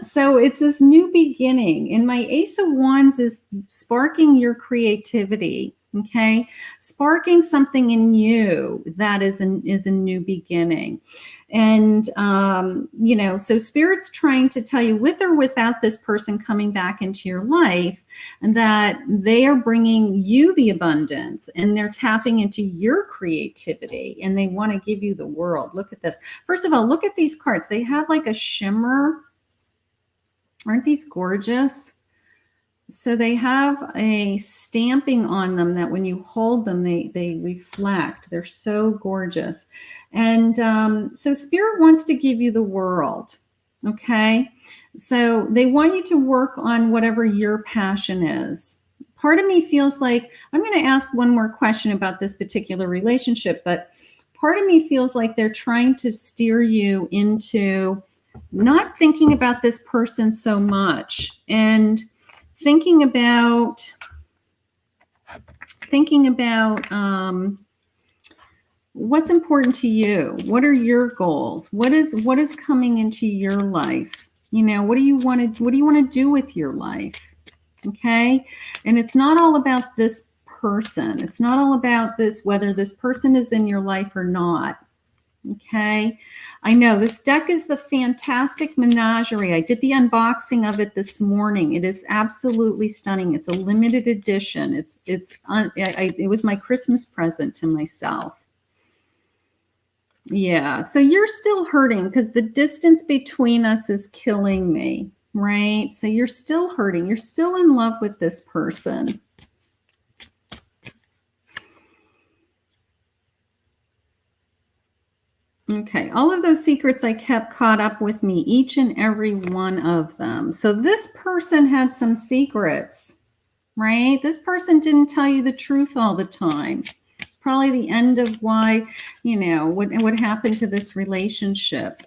So it's this new beginning. And my Ace of Wands is sparking your creativity. Okay, sparking something in you that is a new beginning. And so Spirit's trying to tell you, with or without this person coming back into your life, and that they are bringing you the abundance, and they're tapping into your creativity, and they want to give you the world. Look at this. First of all, look at these cards. They have like a shimmer. Aren't these gorgeous? So they have a stamping on them that when you hold them, they reflect. They're so gorgeous. And so Spirit wants to give you the world. Okay. So they want you to work on whatever your passion is. Part of me feels like, I'm going to ask one more question about this particular relationship, but part of me feels like they're trying to steer you into not thinking about this person so much, and thinking about what's important to you. What are your goals? What is coming into your life? What do you want to do with your life? Okay, and it's not all about this person. It's not all about whether this person is in your life or not. Okay, I know this deck is the fantastic Managerie. I did the unboxing of it this morning. It is absolutely stunning. It's a limited edition. It was my Christmas present to myself. Yeah, so you're still hurting because the distance between us is killing me, right? So you're still hurting. You're still in love with this person. Okay, all of those secrets I kept caught up with me, each and every one of them. So this person had some secrets, right? This person didn't tell you the truth all the time. Probably the end of why, what happened to this relationship.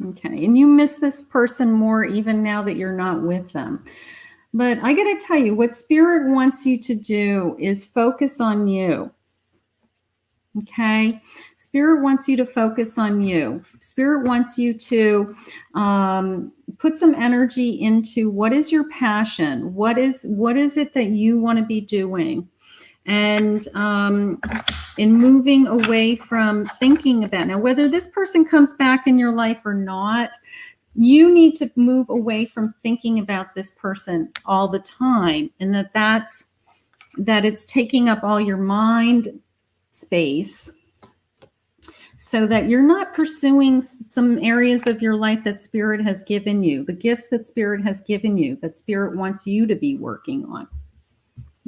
Okay, and you miss this person more even now that you're not with them. But I got to tell you, what Spirit wants you to do is focus on you. Okay? Spirit wants you to focus on you. Spirit wants you to put some energy into what is your passion? What is it that you want to be doing? And in moving away from thinking about, now whether this person comes back in your life or not, you need to move away from thinking about this person all the time, and that it's taking up all your mind space, so that you're not pursuing some areas of your life that Spirit has given you, the gifts that Spirit has given you, that Spirit wants you to be working on.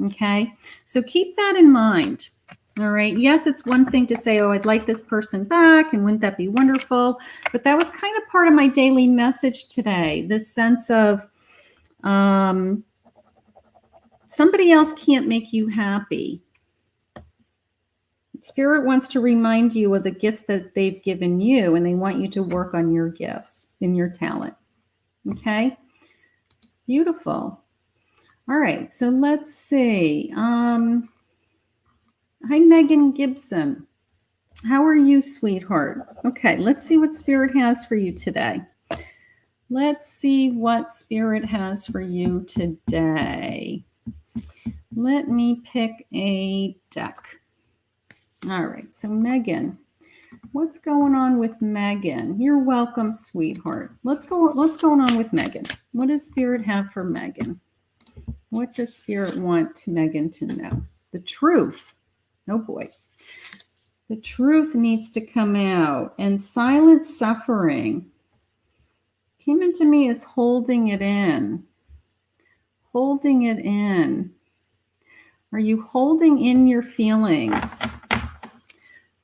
Okay, so keep that in mind. All right. Yes, it's one thing to say, oh, I'd like this person back, and wouldn't that be wonderful? But that was kind of part of my daily message today, this sense of somebody else can't make you happy. Spirit wants to remind you of the gifts that they've given you, and they want you to work on your gifts and your talent. Okay? Beautiful. All right, so let's see. Hi, Megan Gibson. How are you, sweetheart? Okay, let's see what Spirit has for you today. Let's see what Spirit has for you today. Let me pick a deck. All right, so Megan, what's going on with Megan? You're welcome, sweetheart. What's going on with Megan? What does Spirit have for Megan? What does Spirit want Megan to know? The truth. Oh boy. The truth needs to come out. And silent suffering came into me as holding it in. Holding it in. Are you holding in your feelings?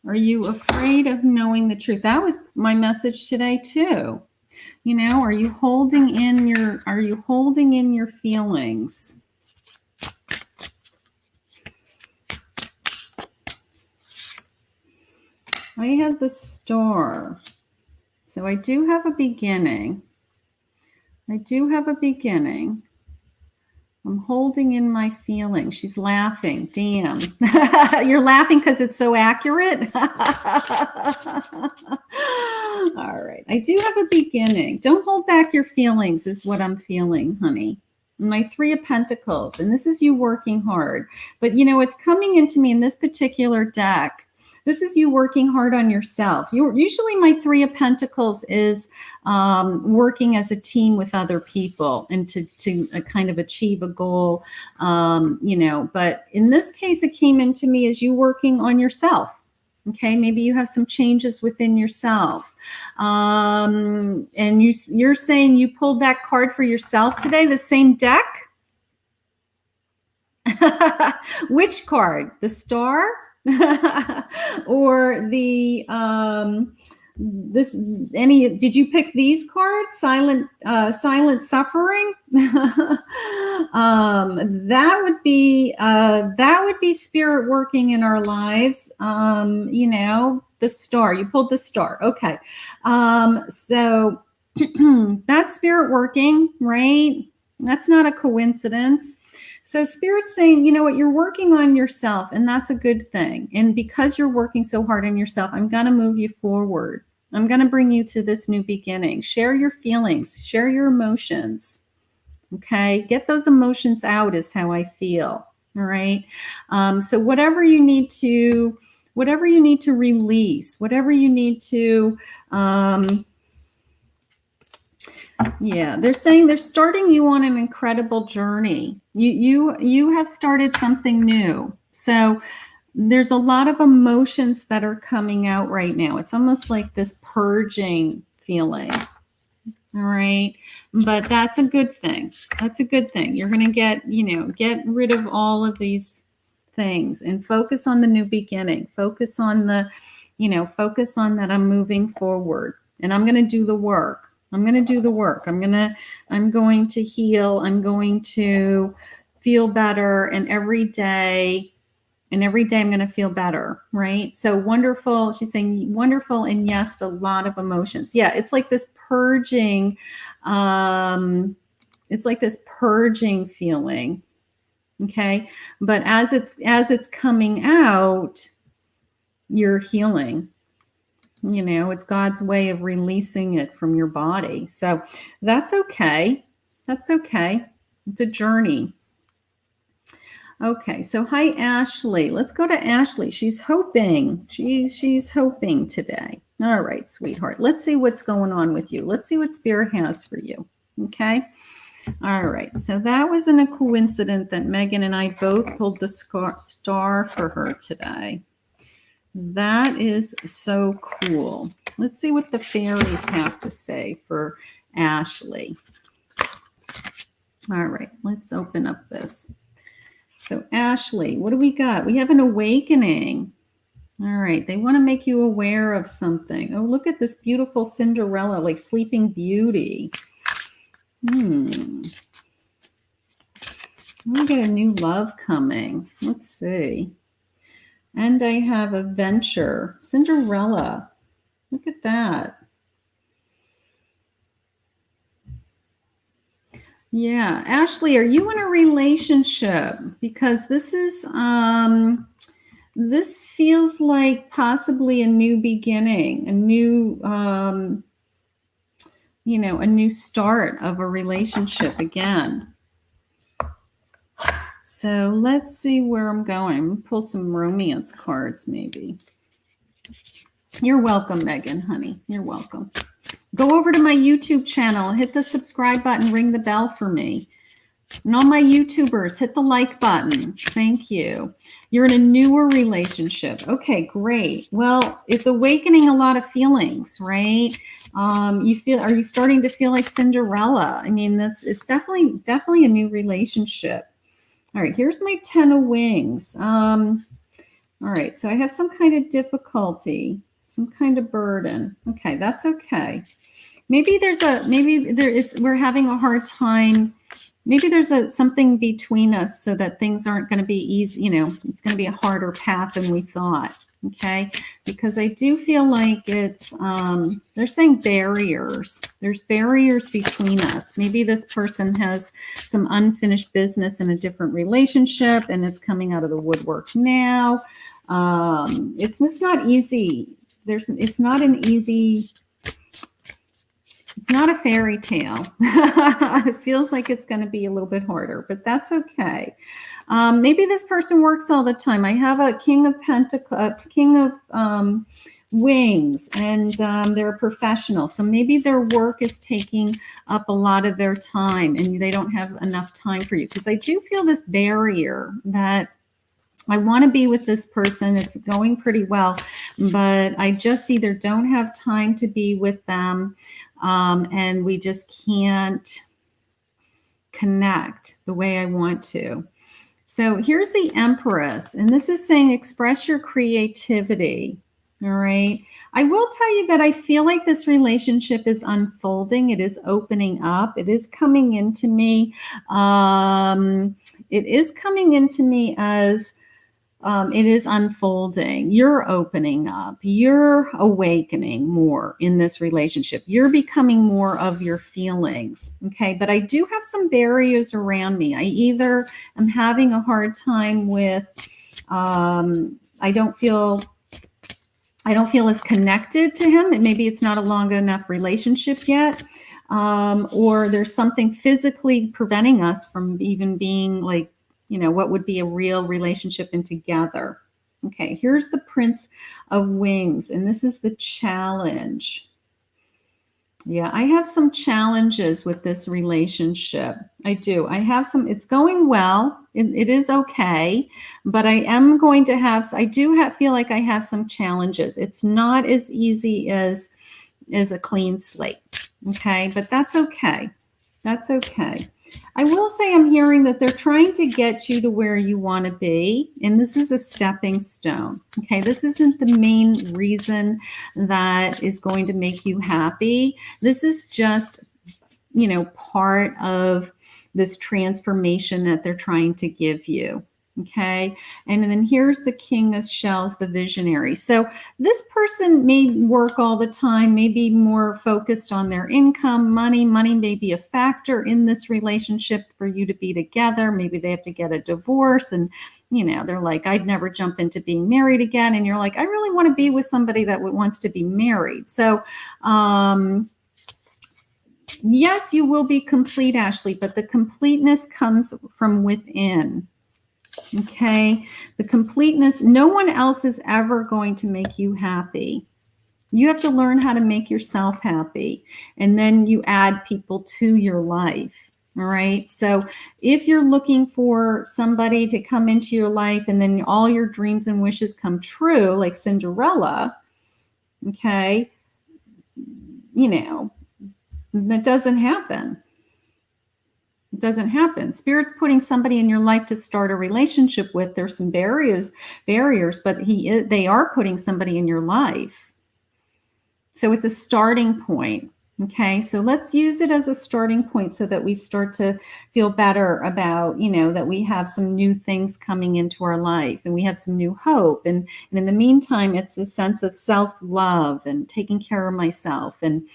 Are you afraid of knowing the truth? That was my message today too. You know, are you holding in your feelings? I have the Star. So I do have a beginning. I'm holding in my feelings. She's laughing. Damn. You're laughing because it's so accurate? All right. I do have a beginning. Don't hold back your feelings is what I'm feeling, honey. My Three of Pentacles. And this is you working hard. But, you know, it's coming into me in this particular deck. This is you working hard on yourself. Usually my Three of Pentacles is working as a team with other people and to kind of achieve a goal, you know. But in this case, it came into me as you working on yourself. Okay, maybe you have some changes within yourself. And you're saying you pulled that card for yourself today, the same deck? Which card? The Star? Or the did you pick these cards? Silent suffering? That would be Spirit working in our lives. You know, the Star. You pulled the Star. Okay. So that's Spirit working, right? That's not a coincidence. So Spirit's saying, you know what, you're working on yourself, and that's a good thing. And because you're working so hard on yourself, I'm going to move you forward. I'm going to bring you to this new beginning. Share your feelings, share your emotions. Okay, get those emotions out is how I feel. All right. So whatever you need to release, whatever you need to, yeah, they're saying they're starting you on an incredible journey. You have started something new. So there's a lot of emotions that are coming out right now. It's almost like this purging feeling. All right. But that's a good thing. That's a good thing. You're going to get rid of all of these things and focus on the new beginning. Focus on focus on that I'm moving forward, and I'm going to do the work. I'm going to do the work. I'm going to heal. I'm going to feel better. And every day I'm going to feel better. Right. So wonderful. She's saying wonderful. And yes, a lot of emotions. Yeah. It's like this purging, it's like this purging feeling. Okay. But as it's coming out, you're healing. You know, it's God's way of releasing it from your body. So that's okay. That's okay. It's a journey. Okay, so hi Ashley. Let's go to Ashley. She's hoping. She's hoping today. All right, sweetheart. Let's see what's going on with you. Let's see what Spirit has for you. Okay. All right. So that wasn't a coincidence that Megan and I both pulled the star for her today. That is so cool. Let's see what the fairies have to say for Ashley. All right, let's open up this. So Ashley, what do we got? We have an awakening. All right, they want to make you aware of something. Oh, look at this beautiful Cinderella, like Sleeping Beauty. We got a new love coming. Let's see. And I have a venture. Cinderella. Look at that. Yeah. Ashley, are you in a relationship? Because this is, this feels like possibly a new beginning, a new, you know, a new start of a relationship again. So let's see where I'm going. Pull some romance cards, maybe. You're welcome, Megan, honey. You're welcome. Go over to my YouTube channel, hit the subscribe button, ring the bell for me. And all my YouTubers, hit the like button. Thank you. You're in a newer relationship. Okay, great. Well, it's awakening a lot of feelings, right? Are you starting to feel like Cinderella? I mean, it's definitely a new relationship. All right, here's my 10 of wings. All right, so I have some kind of difficulty, some kind of burden. Okay, that's okay. We're having a hard time. Maybe there's something between us so that things aren't going to be easy. You know, it's going to be a harder path than we thought. Okay, because I do feel like it's, they're saying barriers. There's barriers between us. Maybe this person has some unfinished business in a different relationship and it's coming out of the woodwork now. It's just not easy. It's not a fairy tale. It feels like it's going to be a little bit harder, but that's okay. Maybe this person works all the time. I have a King of Wings, and they're a professional. So maybe their work is taking up a lot of their time and they don't have enough time for you. Because I do feel this barrier that I want to be with this person. It's going pretty well, but I just either don't have time to be with them, and we just can't connect the way I want to. So here's the Empress, and this is saying express your creativity. All right. I will tell you that I feel like this relationship is unfolding. It is opening up. It is coming into me. It is coming into me as it is unfolding. You're opening up. You're awakening more in this relationship. You're becoming more of your feelings. Okay. But I do have some barriers around me. I either am having a hard time with, I don't feel as connected to him, and maybe it's not a long enough relationship yet, or there's something physically preventing us from even being like, you know, what would be a real relationship and together. Okay, here's the Prince of Wings, and this is the challenge. Yeah, I have some challenges with this relationship. I do. I have some, it's going well. It is okay, but I am going to have, feel like I have some challenges. It's not as easy as a clean slate. Okay, but that's okay. That's okay. I will say I'm hearing that they're trying to get you to where you want to be, and this is a stepping stone. Okay, this isn't the main reason that is going to make you happy. This is just, you know, part of this transformation that they're trying to give you. Okay. And then here's the King of Shells, the visionary. So this person may work all the time, may be more focused on their income, money. Money may be a factor in this relationship for you to be together. Maybe they have to get a divorce and, you know, they're like, I'd never jump into being married again. And you're like, I really want to be with somebody that wants to be married. So, yes, you will be complete, Ashley, but the completeness comes from within. Okay, the completeness, no one else is ever going to make you happy. You have to learn how to make yourself happy, and then you add people to your life. All right, so if you're looking for somebody to come into your life and then all your dreams and wishes come true, like Cinderella, okay, you know, that doesn't happen. It doesn't happen. Spirit's putting somebody in your life to start a relationship with. There's some barriers, but they are putting somebody in your life. So it's a starting point. Okay, so let's use it as a starting point so that we start to feel better about, you know, that we have some new things coming into our life and we have some new hope. And in the meantime, it's a sense of self-love and taking care of myself and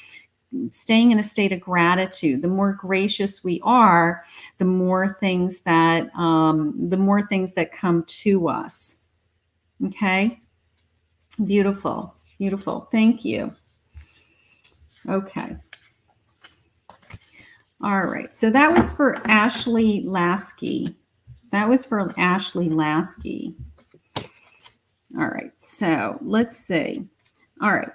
staying in a state of gratitude. The more gracious we are, the more things that come to us. Okay, beautiful, beautiful. Thank you. Okay. All right. So that was for Ashley Lasky. All right. So let's see. All right.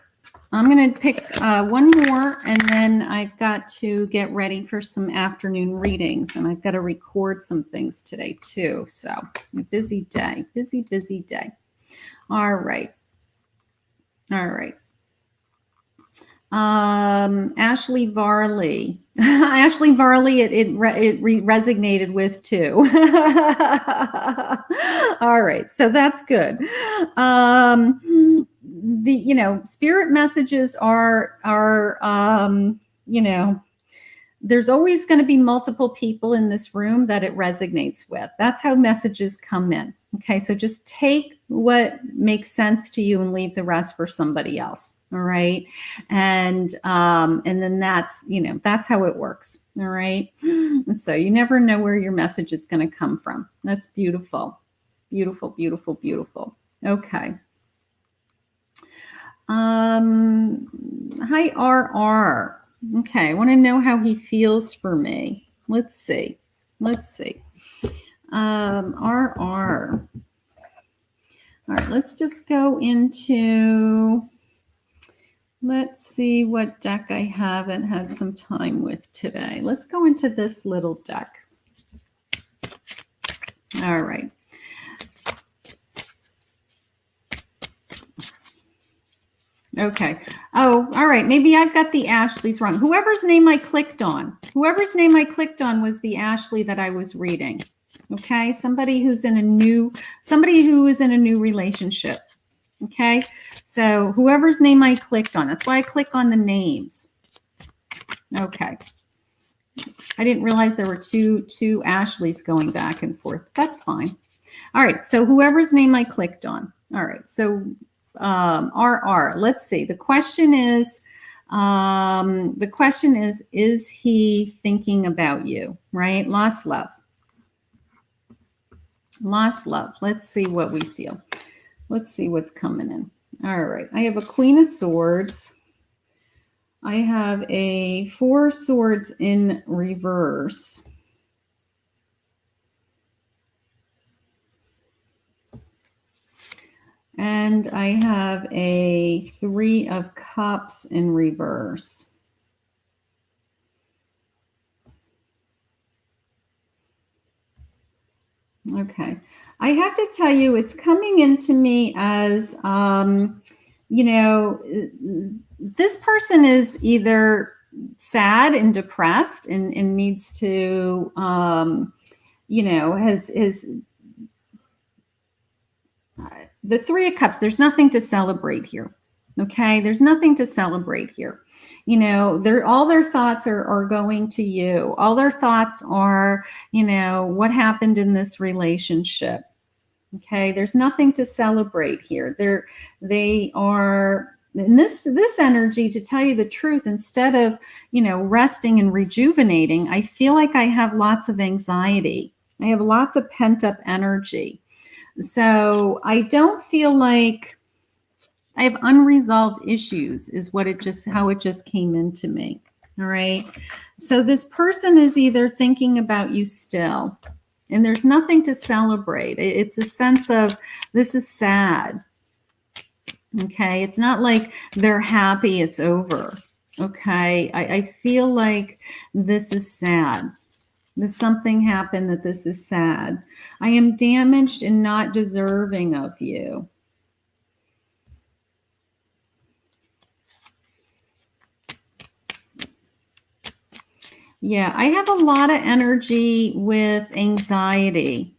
I'm going to pick one more, and then I've got to get ready for some afternoon readings, and I've got to record some things today too. So a busy day, busy day. All right. Ashley Varley. Ashley Varley, it resonated with too. All right, so that's good. Spirit messages are there's always going to be multiple people in this room that it resonates with. That's how messages come in. Okay, so just take what makes sense to you and leave the rest for somebody else. All right, and then that's how it works. All right, so you never know where your message is going to come from. That's beautiful, beautiful, beautiful, beautiful. Okay. Hi, RR. Okay, I want to know how he feels for me. Let's see. RR. All right, let's just go into, let's see what deck I haven't had some time with today. Let's go into this little deck. All right. Okay. Oh, all right. Maybe I've got the Ashleys wrong. Whoever's name I clicked on was the Ashley that I was reading. Okay. Somebody who is in a new relationship. Okay. So whoever's name I clicked on, that's why I click on the names. Okay. I didn't realize there were two Ashleys going back and forth. That's fine. All right. So whoever's name I clicked on. All right. So RR. Let's see. The question is, is he thinking about you? Right? Lost love. Let's see what we feel. Let's see what's coming in. All right. I have a Queen of Swords. I have a 4 Swords in reverse. And I have a 3 of Cups in reverse. Okay. I have to tell you, it's coming into me as, this person is either sad and depressed and needs to, has the 3 of Cups, there's nothing to celebrate here. Okay, there's nothing to celebrate here. All their thoughts are going to you. All their thoughts are, what happened in this relationship. Okay, there's nothing to celebrate here. They are in this energy, to tell you the truth, instead of, resting and rejuvenating, I feel like I have lots of anxiety. I have lots of pent-up energy. So I don't feel like I have unresolved issues, is how it just came into me. All right. So this person is either thinking about you still, and there's nothing to celebrate. It's a sense of, this is sad. Okay. It's not like they're happy it's over. Okay. I feel like this is sad. Something happened that this is sad. I am damaged and not deserving of you. Yeah, I have a lot of energy with anxiety.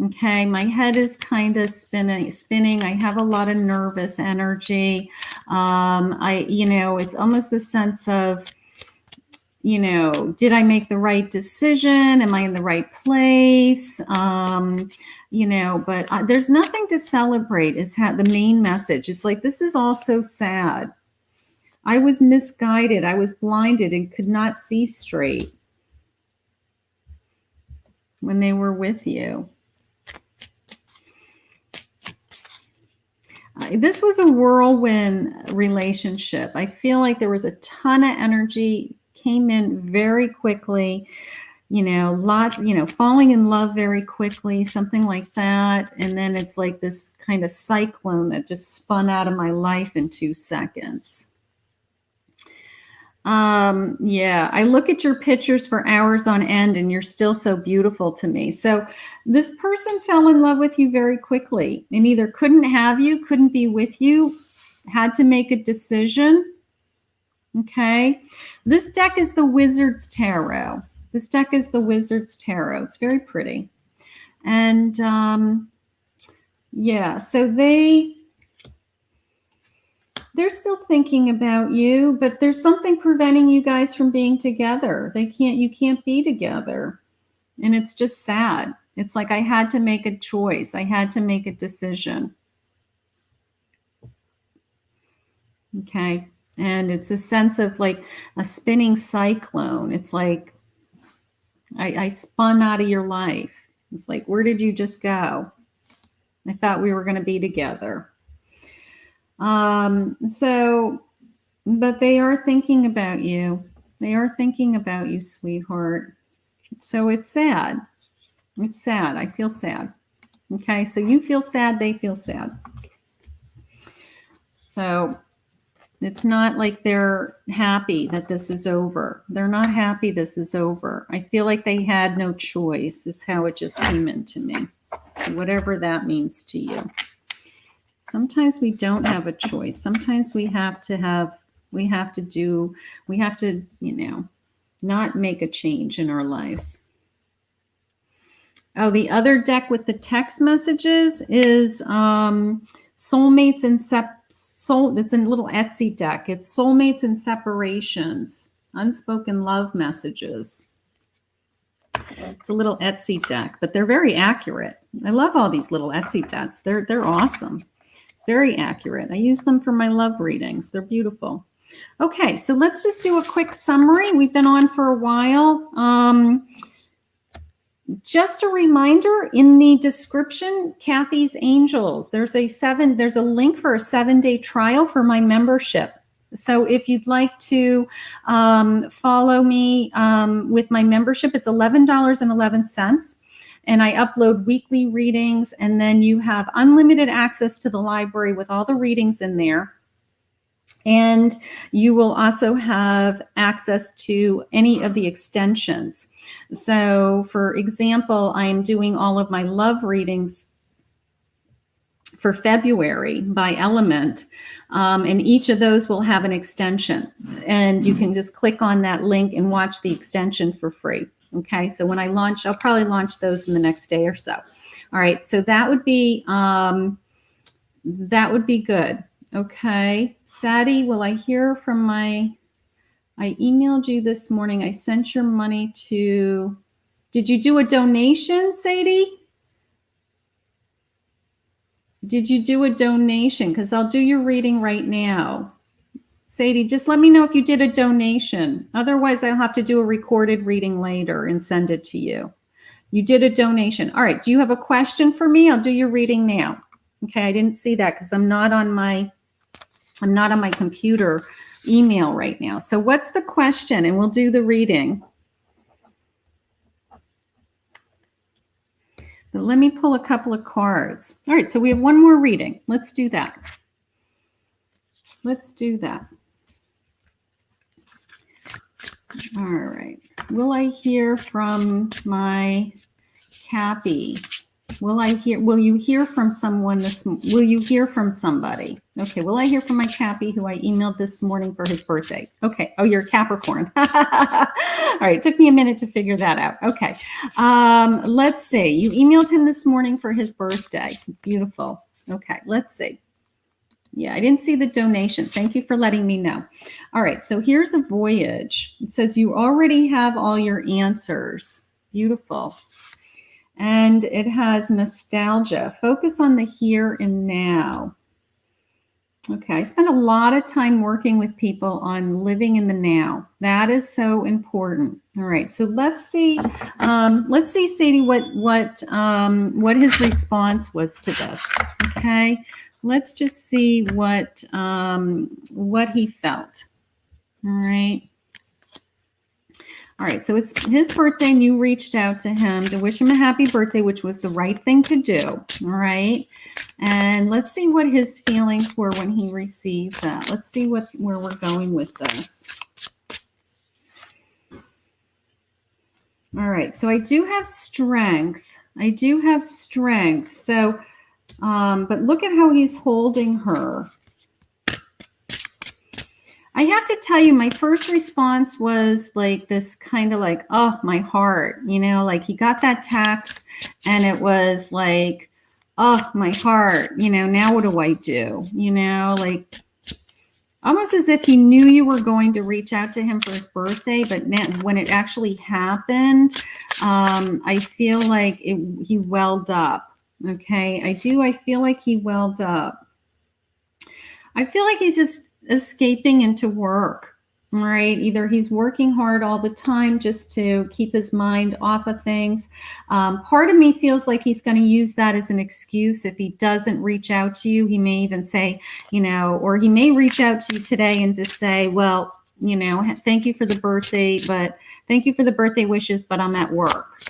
Okay, my head is kind of spinning. I have a lot of nervous energy. It's almost the sense of, did I make the right decision? Am I in the right place? But there's nothing to celebrate, is the main message. It's like, this is all so sad. I was misguided. I was blinded and could not see straight when they were with you. This was a whirlwind relationship. I feel like there was a ton of energy, came in very quickly, falling in love very quickly, something like that. And then it's like this kind of cyclone that just spun out of my life in 2 seconds. Yeah, I look at your pictures for hours on end and you're still so beautiful to me. So this person fell in love with you very quickly and either couldn't have you, couldn't be with you, had to make a decision. Okay. This deck is the Wizard's Tarot. It's very pretty. And, yeah, so they're still thinking about you, but there's something preventing you guys from being together. You can't be together. And it's just sad. It's like, I had to make a choice. I had to make a decision. Okay. And it's a sense of like a spinning cyclone. It's like, I spun out of your life. It's like, where did you just go? I thought we were going to be together. But they are thinking about you. They are thinking about you, sweetheart. So it's sad. It's sad. I feel sad. Okay, so you feel sad, they feel sad. So it's not like they're happy that this is over. They're not happy this is over. I feel like they had no choice, is how it just came into me. So whatever that means to you. Sometimes we don't have a choice. Sometimes we have to, not make a change in our lives. Oh, the other deck with the text messages is Soulmates in it's a little Etsy deck. It's Soulmates in Separations, unspoken love messages. It's a little Etsy deck, but they're very accurate. I love all these little Etsy decks. They're awesome. Very accurate. I use them for my love readings. They're beautiful. Okay, so let's just do a quick summary. We've been on for a while. Just a reminder, in the description, Kathy's Angels, there's a link for a 7-day trial for my membership. So if you'd like to follow me with my membership, it's $11.11. And I upload weekly readings, and then you have unlimited access to the library with all the readings in there. And you will also have access to any of the extensions. So for example, I'm doing all of my love readings for February by element. And each of those will have an extension. And you can just click on that link and watch the extension for free. Okay, so when I launch, I'll probably launch those in the next day or so. All right, so that would be good. Okay, Sadie, will I hear from I emailed you this morning. I sent your money to, did you do a donation, Sadie? Did you do a donation? Because I'll do your reading right now. Sadie, just let me know if you did a donation. Otherwise, I'll have to do a recorded reading later and send it to you. You did a donation. All right. Do you have a question for me? I'll do your reading now. Okay. I didn't see that because I'm not on my computer email right now. So what's the question? And we'll do the reading. But let me pull a couple of cards. All right. So we have one more reading. Let's do that. Let's do that. All right. Will I hear from my Cappy? Will you hear from someone will you hear from somebody? Okay. Will I hear from my Cappy who I emailed this morning for his birthday? Okay. Oh, you're a Capricorn. All right. It took me a minute to figure that out. Okay. Let's see. You emailed him this morning for his birthday. Beautiful. Okay. Let's see. Yeah, I didn't see the donation. Thank you for letting me know. All right, so here's a voyage. It says you already have all your answers. Beautiful. And it has nostalgia. Focus on the here and now. Okay, I spent a lot of time working with people on living in the now. That is so important. All right, so let's see, Sadie, what his response was to this. Okay. Let's just see what he felt. All right. All right. So it's his birthday and you reached out to him to wish him a happy birthday, which was the right thing to do. All right. And let's see what his feelings were when he received that. Let's see where we're going with this. All right. So I do have strength. So but look at how he's holding her. I have to tell you, my first response was like this kind of like, oh, my heart, like he got that text and it was like, oh, my heart, now what do I do? Like almost as if he knew you were going to reach out to him for his birthday, but when it actually happened, I feel like he welled up. Okay, I feel like he welled up. I feel like he's just escaping into work, right? Either he's working hard all the time just to keep his mind off of things. Part of me feels like he's going to use that as an excuse. If he doesn't reach out to you, he may even say, or he may reach out to you today and just say, well, thank you for the birthday, but thank you for the birthday wishes, but I'm at work.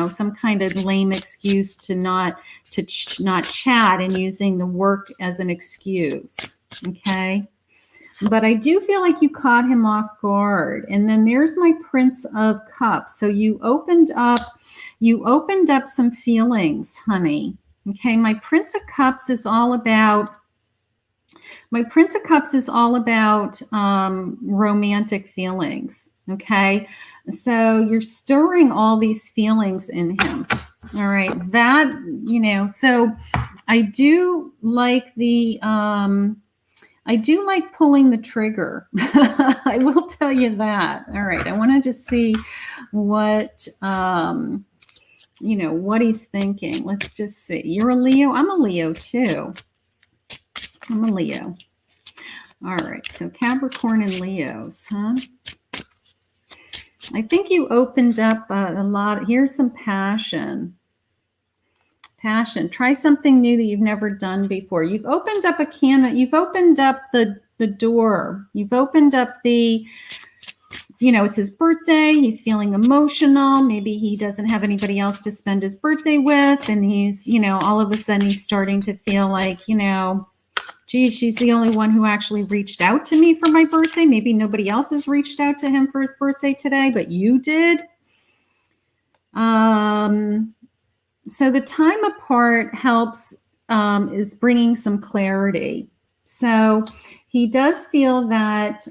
Some kind of lame excuse to not chat and using the work as an excuse. Okay. But I do feel like you caught him off guard. And then there's my Prince of Cups. So you opened up some feelings, honey. Okay. My Prince of Cups is all about romantic feelings. Okay. So you're stirring all these feelings in him. All right. That, so I do like pulling the trigger. I will tell you that. All right. I want to just see what, what he's thinking. Let's just see. You're a Leo. I'm a Leo too. I'm a Leo. All right. So Capricorn and Leos, huh? I think you opened up a lot. Here's some passion. Try something new that you've never done before. You've opened up you've opened up the door. You've opened up it's his birthday. He's feeling emotional. Maybe he doesn't have anybody else to spend his birthday with. And he's, all of a sudden he's starting to feel like, geez, she's the only one who actually reached out to me for my birthday. Maybe nobody else has reached out to him for his birthday today, but you did. So the time apart helps, is bringing some clarity. So he does feel that,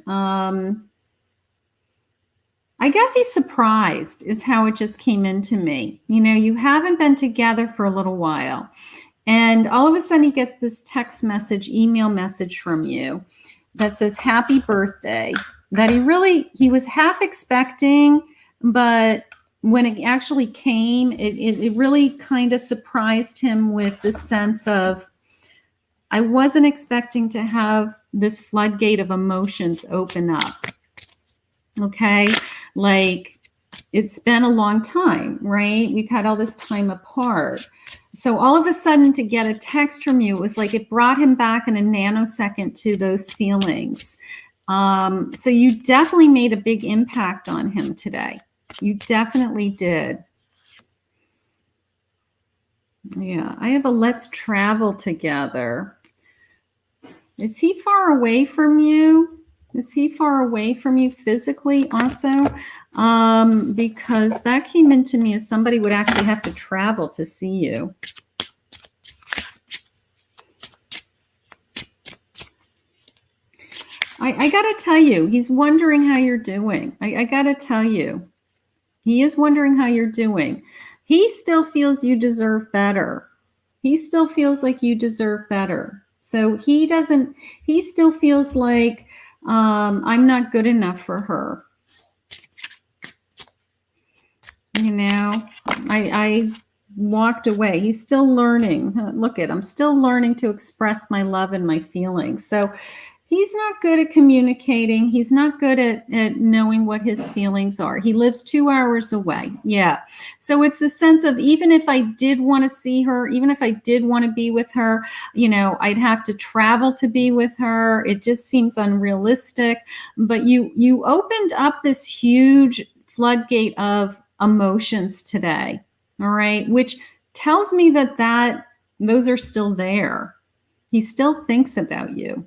I guess he's surprised is how it just came into me. You haven't been together for a little while. And all of a sudden he gets this text message, email message from you that says, happy birthday, that he was half expecting, but when it actually came, it really kind of surprised him with the sense of, I wasn't expecting to have this floodgate of emotions open up. Okay. Like, it's been a long time, right? We've had all this time apart. So all of a sudden to get a text from you, it was like it brought him back in a nanosecond to those feelings. So you definitely made a big impact on him today. You definitely did. Yeah, I have a let's travel together. Is he far away from you? Is he far away from you physically also? Because that came into me as somebody would actually have to travel to see you. I got to tell you, he's wondering how you're doing. I got to tell you, he is wondering how you're doing. He still feels you deserve better. He still feels like you deserve better. So he still feels like, I'm not good enough for her. You know, I walked away. He's still learning. Look I'm still learning to express my love and my feelings. So he's not good at communicating. He's not good at knowing what his feelings are. He lives 2 hours away. Yeah. So it's the sense of, even if I did want to see her, even if I did want to be with her, you know, I'd have to travel to be with her. It just seems unrealistic. But you opened up this huge floodgate of emotions today. All right. Which tells me that those are still there. He still thinks about you.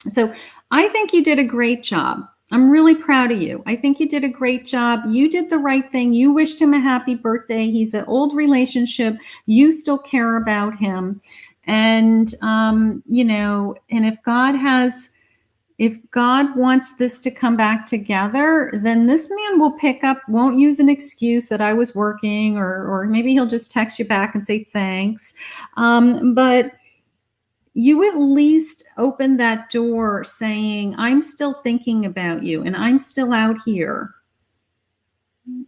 So I think you did a great job. I'm really proud of you. I think you did a great job. You did the right thing. You wished him a happy birthday. He's an old relationship. You still care about him. And, you know, and if God wants this to come back together, then this man will pick up, won't use an excuse that I was working, or maybe he'll just text you back and say thanks. But you at least open that door saying, I'm still thinking about you and I'm still out here.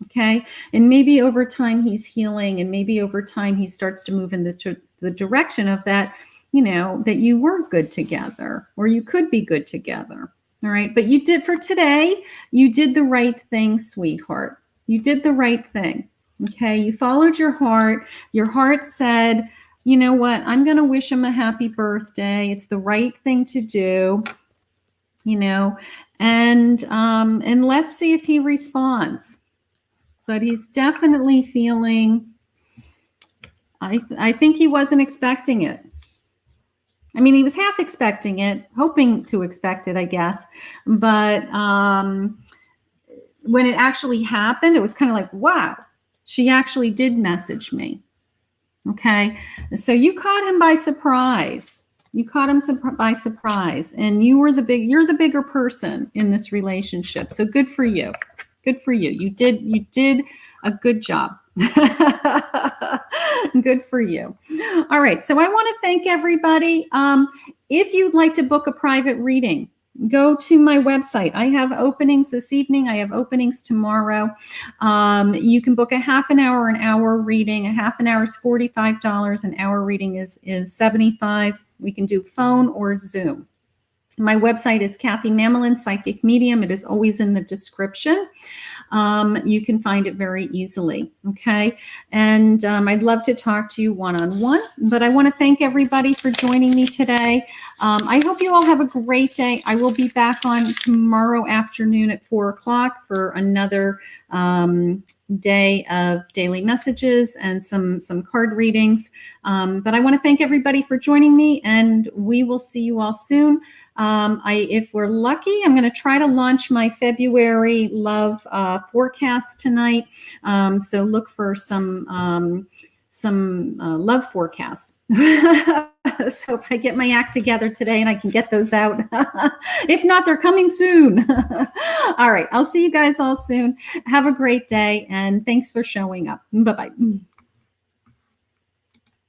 Okay. And maybe over time he's healing, and maybe over time he starts to move in the direction of that, you know, that you were good together, or you could be good together. All right. But you did, for today, you did the right thing, sweetheart. You did the right thing. Okay. You followed your heart. Your heart said, you know what? I'm going to wish him a happy birthday. It's the right thing to do, you know, and let's see if he responds. But he's definitely feeling, I think he wasn't expecting it. I mean, he was half expecting it, hoping to expect it, I guess. But when it actually happened, it was kind of like, wow, she actually did message me. Okay, so you caught him by surprise. You caught him by surprise, and you're the bigger person in this relationship. So good for you. Good for you. You did a good job. Good for you. All right. So I want to thank everybody. If you'd like to book a private reading, go to my website. I have openings this evening. I have openings tomorrow. You can book a half an hour, an hour reading. A half an hour is $45. An hour reading is $75. We can do phone or Zoom. My website is Kathy Mamolen, Psychic Medium. It is always in the description. You can find it very easily. Okay. And I'd love to talk to you one-on-one, but I want to thank everybody for joining me today. I hope you all have a great day. I will be back on tomorrow afternoon at 4 o'clock for another day of daily messages and some card readings. But I want to thank everybody for joining me, and we will see you all soon. If we're lucky, I'm going to try to launch my February love forecast tonight. So look for some love forecasts. So if I get my act together today and I can get those out, if not, they're coming soon. All right. I'll see you guys all soon. Have a great day, and thanks for showing up. Bye-bye.